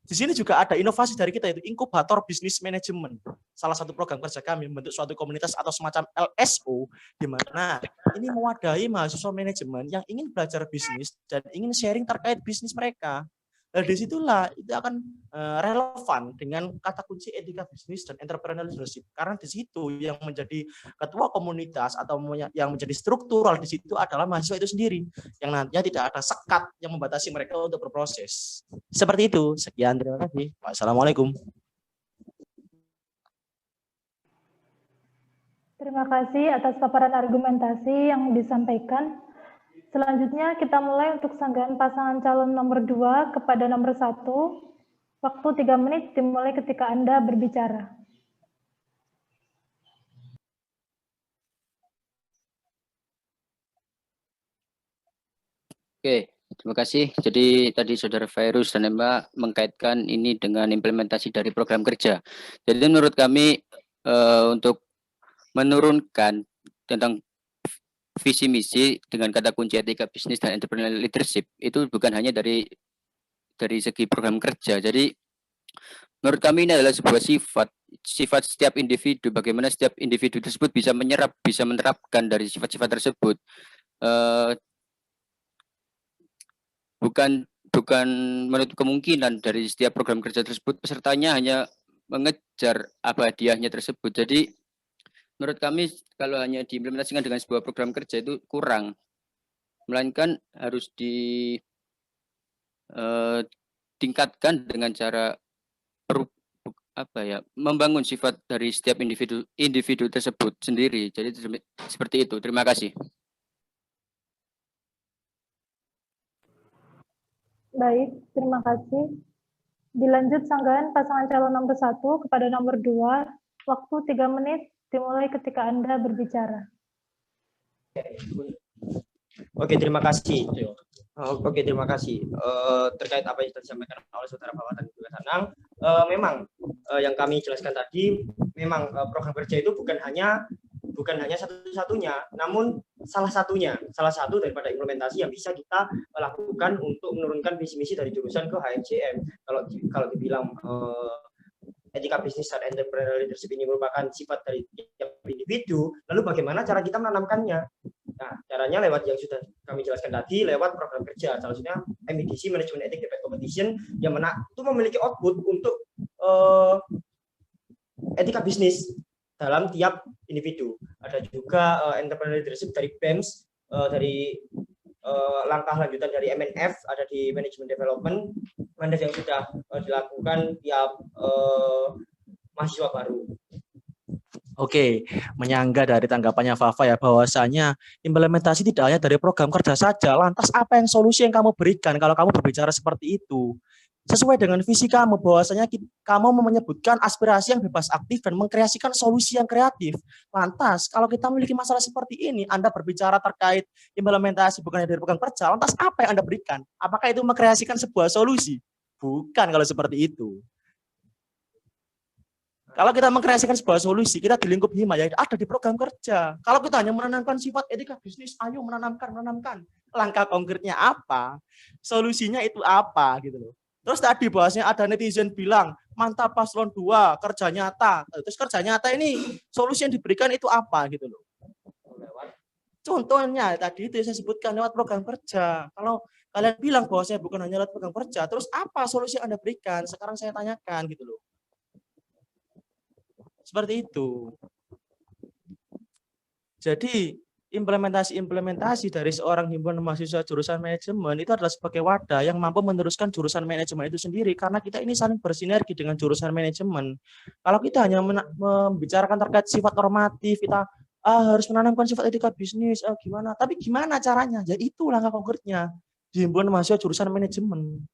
Di sini juga ada inovasi dari kita, itu inkubator bisnis manajemen. Salah satu program kerja kami membentuk suatu komunitas atau semacam LSO, di mana ini mewadahi mahasiswa manajemen yang ingin belajar bisnis dan ingin sharing terkait bisnis mereka. Disitulah itu akan relevan dengan kata kunci etika bisnis dan entrepreneurial leadership, karena di situ yang menjadi ketua komunitas atau yang menjadi struktural di situ adalah mahasiswa itu sendiri, yang nantinya tidak ada sekat yang membatasi mereka untuk berproses. Seperti itu. Sekian, terima kasih. Wassalamualaikum. Terima kasih atas paparan argumentasi yang disampaikan. Selanjutnya kita mulai untuk sanggahan pasangan calon nomor 2 kepada nomor 1. Waktu 3 menit dimulai ketika Anda berbicara. Oke, terima kasih. Jadi tadi Saudara Virus dan Mbak mengkaitkan ini dengan implementasi dari program kerja. Jadi menurut kami untuk menurunkan tentang visi misi dengan kata kunci etika bisnis dan entrepreneurial leadership itu bukan hanya dari segi program kerja. Jadi menurut kami ini adalah sebuah sifat setiap individu, bagaimana setiap individu tersebut bisa menerapkan dari sifat-sifat tersebut. Bukan menutup kemungkinan dari setiap program kerja tersebut pesertanya hanya mengejar abadiahnya tersebut. Jadi menurut kami kalau hanya diimplementasikan dengan sebuah program kerja itu kurang, melainkan harus ditingkatkan dengan cara membangun sifat dari setiap individu tersebut sendiri. Jadi seperti itu. Terima kasih. Baik, terima kasih. Dilanjut sanggahan pasangan calon nomor 1 kepada nomor 2. Waktu 3 menit dimulai ketika Anda berbicara. Oke, terima kasih. Terima kasih. Terkait apa yang sudah disampaikan oleh Saudara Bapak dan juga Danang, memang yang kami jelaskan tadi, memang program kerja itu bukan hanya satu-satunya, namun salah satu daripada implementasi yang bisa kita lakukan untuk menurunkan visi misi dari jurusan ke HMJM. Kalau dibilang etika bisnis dan entrepreneurial leadership ini merupakan sifat dari tiap individu, lalu bagaimana cara kita menanamkannya? Nah, caranya lewat yang sudah kami jelaskan tadi, lewat program kerja. Salah satunya MEDC, Management Ethics Debate Competition, yang mana itu memiliki output untuk etika bisnis dalam tiap individu. Ada juga entrepreneurial leadership dari BEMS, dari langkah lanjutan dari MNF, ada di Management Development, yang sudah dilakukan tiap mahasiswa baru. Oke, menyangga dari tanggapannya Fafa ya, bahwasanya implementasi tidak hanya dari program kerja saja. Lantas apa yang solusi yang kamu berikan kalau kamu berbicara seperti itu? Sesuai dengan visi kamu, bahwasanya kamu menyebutkan aspirasi yang bebas aktif dan mengkreasikan solusi yang kreatif. Lantas, kalau kita memiliki masalah seperti ini, Anda berbicara terkait implementasi bukan dari program kerja, lantas apa yang Anda berikan? Apakah itu mengkreasikan sebuah solusi? Bukan kalau seperti itu. Kalau kita mengkreasikan sebuah solusi, kita di lingkup hima ya ada di program kerja. Kalau kita hanya menanamkan sifat etika bisnis, ayo menanamkan. Langkah konkretnya apa? Solusinya itu apa gitu loh. Terus tadi bahasnya ada netizen bilang, mantap paslon 2, kerja nyata. Terus kerja nyata ini solusi yang diberikan itu apa gitu loh. Contohnya tadi itu saya sebutkan lewat program kerja. Kalau kalian bilang bahwasanya bukan hanya lewat program kerja, terus apa solusi yang Anda berikan? Sekarang saya tanyakan gitu loh. Seperti itu. Jadi implementasi dari seorang himpunan mahasiswa jurusan manajemen itu adalah sebagai wadah yang mampu meneruskan jurusan manajemen itu sendiri, karena kita ini saling bersinergi dengan jurusan manajemen. Kalau kita hanya membicarakan terkait sifat normatif, kita harus menanamkan sifat etika bisnis, gimana? Tapi gimana caranya? Ya itu langkah konkretnya di himpunan mahasiswa jurusan manajemen.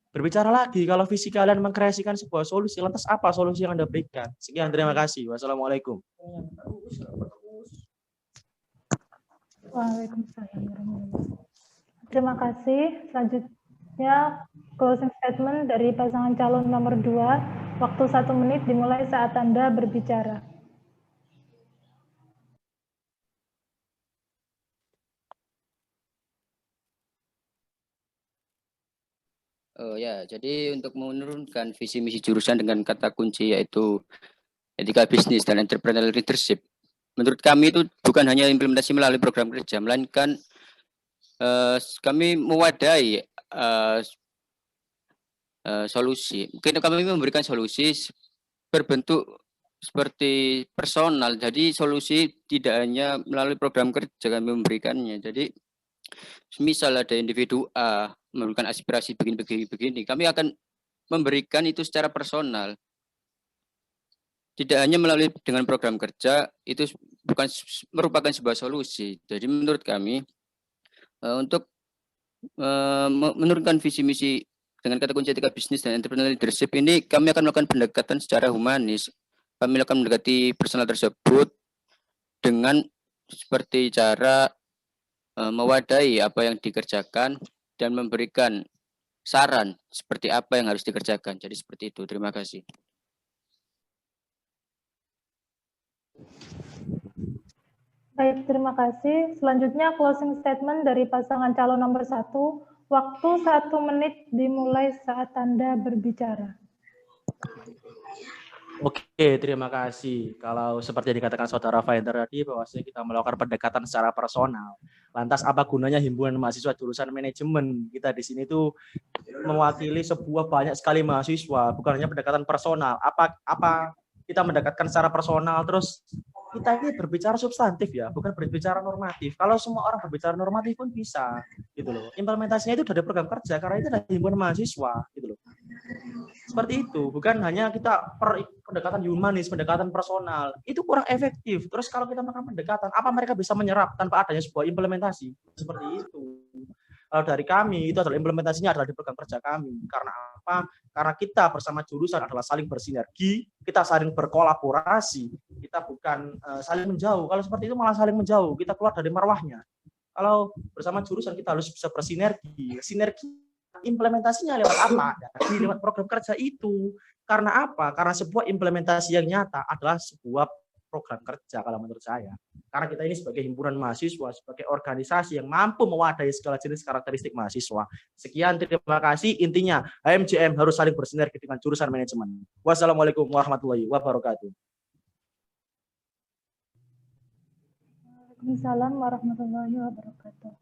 Berbicara lagi, kalau visi kalian mengkreasikan sebuah solusi, lantas apa solusi yang Anda berikan? Sekian, terima kasih. Wassalamualaikum. Waalaikumsalam. Terima kasih. Selanjutnya, closing statement dari pasangan calon nomor 2. Waktu 1 menit dimulai saat Anda berbicara. Jadi untuk menurunkan visi misi jurusan dengan kata kunci yaitu etika bisnis dan entrepreneurial leadership, menurut kami itu bukan hanya implementasi melalui program kerja, melainkan kami mewadahi solusi. Mungkin kami memberikan solusi berbentuk seperti personal. Jadi solusi tidak hanya melalui program kerja kami memberikannya. Jadi misal ada individu A memberikan aspirasi begini, kami akan memberikan itu secara personal. Tidak hanya melalui dengan program kerja, itu bukan merupakan sebuah solusi. Jadi menurut kami untuk menurunkan visi misi dengan kata kunci etika bisnis dan entrepreneurial leadership ini, kami akan melakukan pendekatan secara humanis. Kami akan mendekati personal tersebut dengan seperti cara mewadahi apa yang dikerjakan dan memberikan saran seperti apa yang harus dikerjakan. Jadi seperti itu. Terima kasih. Baik, terima kasih. Selanjutnya closing statement dari pasangan calon nomor 1. Waktu 1 menit dimulai saat Anda berbicara. Oke, terima kasih. Kalau seperti yang dikatakan Saudara Faender tadi, bahwasanya kita melakukan pendekatan secara personal. Lantas apa gunanya himpunan mahasiswa jurusan manajemen? Kita di sini tuh mewakili sebuah banyak sekali mahasiswa, bukan hanya pendekatan personal. Apa kita mendekatkan secara personal, terus kita ini berbicara substantif ya, bukan berbicara normatif. Kalau semua orang berbicara normatif pun bisa, gitu loh. Implementasinya itu dari program kerja, karena itu dari himpunan mahasiswa, gitu loh. Seperti itu, bukan hanya kita pendekatan humanis, pendekatan personal, itu kurang efektif. Terus kalau kita melakukan pendekatan, apa mereka bisa menyerap tanpa adanya sebuah implementasi? Seperti itu. Kalau dari kami, itu adalah implementasinya adalah di program kerja kami. Karena apa? Karena kita bersama jurusan adalah saling bersinergi, kita saling berkolaborasi, kita bukan saling menjauh. Kalau seperti itu malah saling menjauh, kita keluar dari marwahnya. Kalau bersama jurusan kita harus bisa bersinergi. Sinergi implementasinya lewat apa? Dari lewat program kerja itu. Karena apa? Karena sebuah implementasi yang nyata adalah sebuah program kerja kalau menurut saya. Karena kita ini sebagai himpunan mahasiswa, sebagai organisasi yang mampu mewadahi segala jenis karakteristik mahasiswa. Sekian, terima kasih. Intinya, HMJM harus saling bersinergi dengan jurusan manajemen. Wassalamualaikum warahmatullahi wabarakatuh. Waalaikumsalam warahmatullahi wabarakatuh.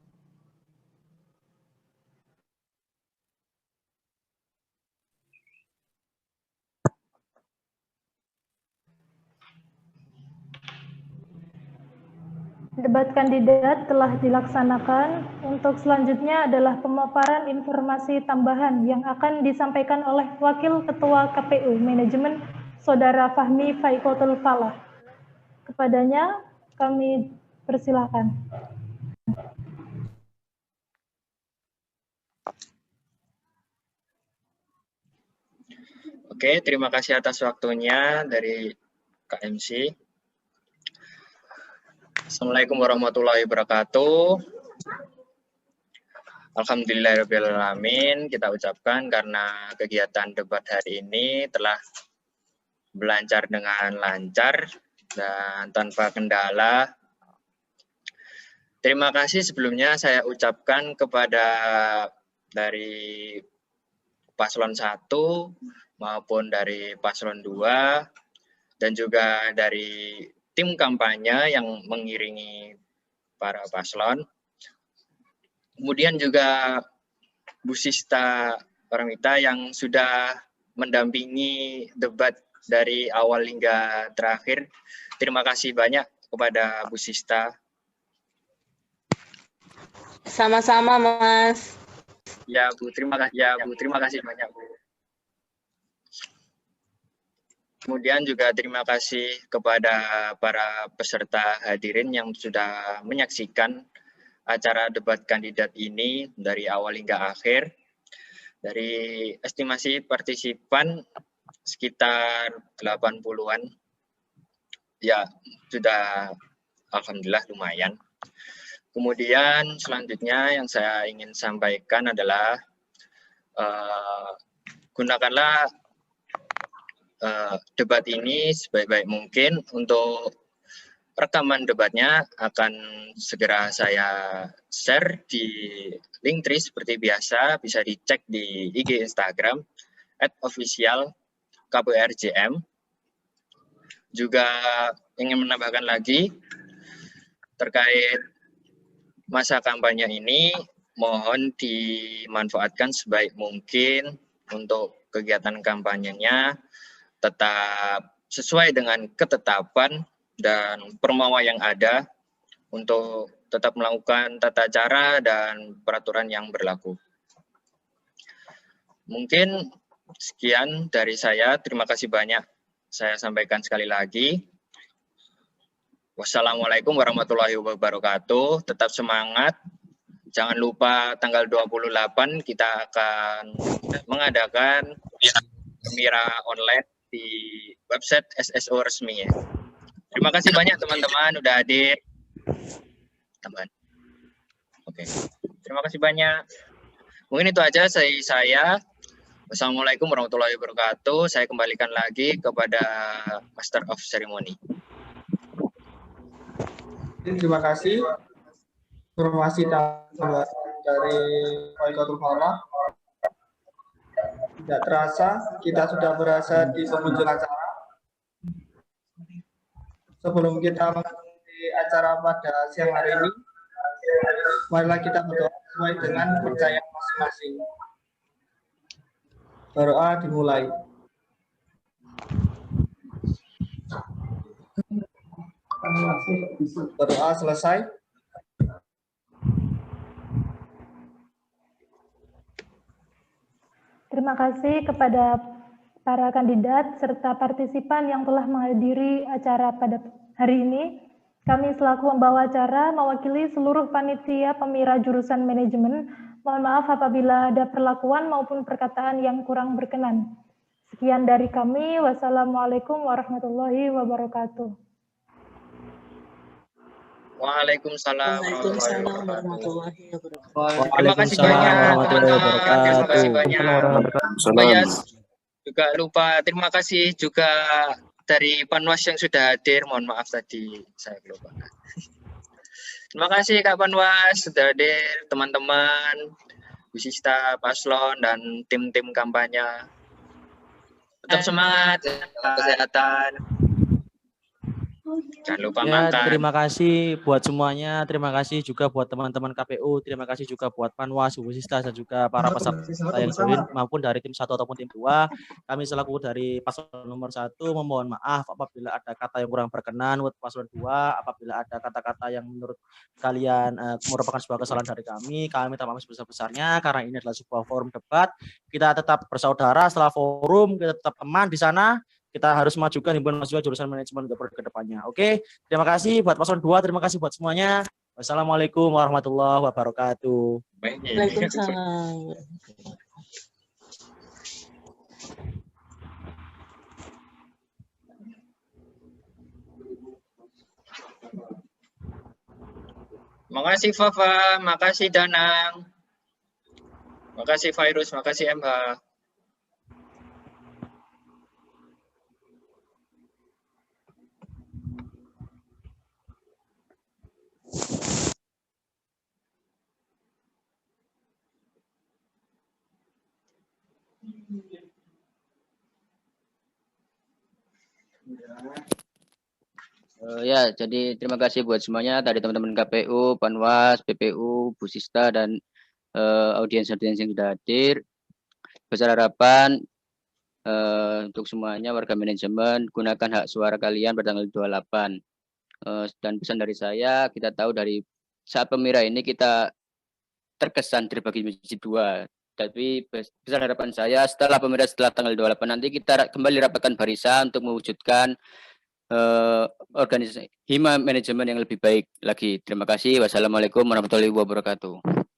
Debat kandidat telah dilaksanakan. Untuk selanjutnya adalah pemaparan informasi tambahan yang akan disampaikan oleh Wakil Ketua KPU Manajemen, Saudara Fahmi Faikotul Falah. Kepadanya kami persilahkan. Oke, terima kasih atas waktunya dari KMC. Assalamualaikum warahmatullahi wabarakatuh. Alhamdulillahirrahmanirrahim, kita ucapkan karena kegiatan debat hari ini telah berlancar dengan lancar dan tanpa kendala. Terima kasih sebelumnya saya ucapkan kepada dari paslon 1 maupun dari paslon 2 dan juga dari tim kampanye yang mengiringi para paslon. Kemudian juga Bu Sista Paramita yang sudah mendampingi debat dari awal hingga terakhir. Terima kasih banyak kepada Bu Sista. Sama-sama, Mas. Ya, Bu, terima kasih. Ya, Bu, terima kasih banyak, Bu. Kemudian juga terima kasih kepada para peserta hadirin yang sudah menyaksikan acara debat kandidat ini dari awal hingga akhir. Dari estimasi partisipan sekitar 80-an. Ya, sudah alhamdulillah lumayan. Kemudian selanjutnya yang saya ingin sampaikan adalah gunakanlah debat ini sebaik-baik mungkin. Untuk rekaman debatnya akan segera saya share di Linktree seperti biasa, bisa dicek di IG Instagram @official_KPURJM. Juga ingin menambahkan lagi terkait masa kampanye ini mohon dimanfaatkan sebaik mungkin untuk kegiatan kampanyenya tetap sesuai dengan ketetapan dan permawa yang ada untuk tetap melakukan tata cara dan peraturan yang berlaku. Mungkin sekian dari saya. Terima kasih banyak. Saya sampaikan sekali lagi. Wassalamualaikum warahmatullahi wabarakatuh. Tetap semangat. Jangan lupa tanggal 28 kita akan mengadakan Mira online di website SSO resmi ya. Terima kasih banyak teman-teman udah hadir. Teman. Oke. Terima kasih banyak. Mungkin itu aja saya. Wassalamualaikum warahmatullahi wabarakatuh. Saya kembalikan lagi kepada Master of Ceremony. Terima kasih. Informasi tambahan dari Waalaikumsalam Falah. Tidak terasa, kita sudah berada di penghujung acara. Sebelum kita mengakhiri acara pada siang hari ini, marilah kita berdoa sesuai dengan kepercayaan masing-masing. Berdoa dimulai. Berdoa selesai. Terima kasih kepada para kandidat serta partisipan yang telah menghadiri acara pada hari ini. Kami selaku pembawa acara mewakili seluruh panitia Pemira jurusan manajemen. Mohon maaf apabila ada perlakuan maupun perkataan yang kurang berkenan. Sekian dari kami. Wassalamualaikum warahmatullahi wabarakatuh. Waalaikumsalam warahmatullahi wabarakatuh. Terima kasih banyak teman-teman. Terima kasih banyak. Saya juga lupa terima kasih juga dari Panwas yang sudah hadir. Mohon maaf tadi saya lupakan. Terima kasih Kak Panwas sudah hadir, teman-teman, Bu Sista, Paslon dan tim-tim kampanye. Tetap semangat, kesehatan. Jangan lupa Ya, makan. terima kasih buat semuanya. Terima kasih juga buat teman-teman KPU. Terima kasih juga buat Panwas, Bu Sista, dan juga para peserta yang join maupun dari tim 1 ataupun tim 2. Kami selaku dari paslon nomor 1 memohon maaf apabila ada kata yang kurang berkenan buat paslon 2. Apabila ada kata-kata yang menurut kalian merupakan sebuah kesalahan dari kami minta maaf sebesar-besarnya karena ini adalah sebuah forum debat. Kita tetap bersaudara setelah forum, kita tetap teman di sana. Kita harus majukan himpunan mahasiswa jurusan manajemen ke depannya. Oke, terima kasih buat paslon 2, terima kasih buat semuanya. Wassalamualaikum warahmatullahi wabarakatuh. Waalaikumsalam. Makasih Fafa, makasih Danang, makasih Virus, makasih MH. Ya, jadi terima kasih buat semuanya dari teman-teman KPU, Panwas, PPU, Bu Sista, dan audiens-audiens yang sudah hadir. Besar harapan untuk semuanya warga manajemen gunakan hak suara kalian pada tanggal 28. Dan pesan dari saya, kita tahu dari saat Pemira ini kita terkesan terbagi menjadi 2. Tapi besar harapan saya setelah Pemira setelah tanggal 28 nanti kita kembali rapatkan barisan untuk mewujudkan organisasi hima manajemen yang lebih baik lagi. Terima kasih. Wassalamualaikum warahmatullahi wabarakatuh.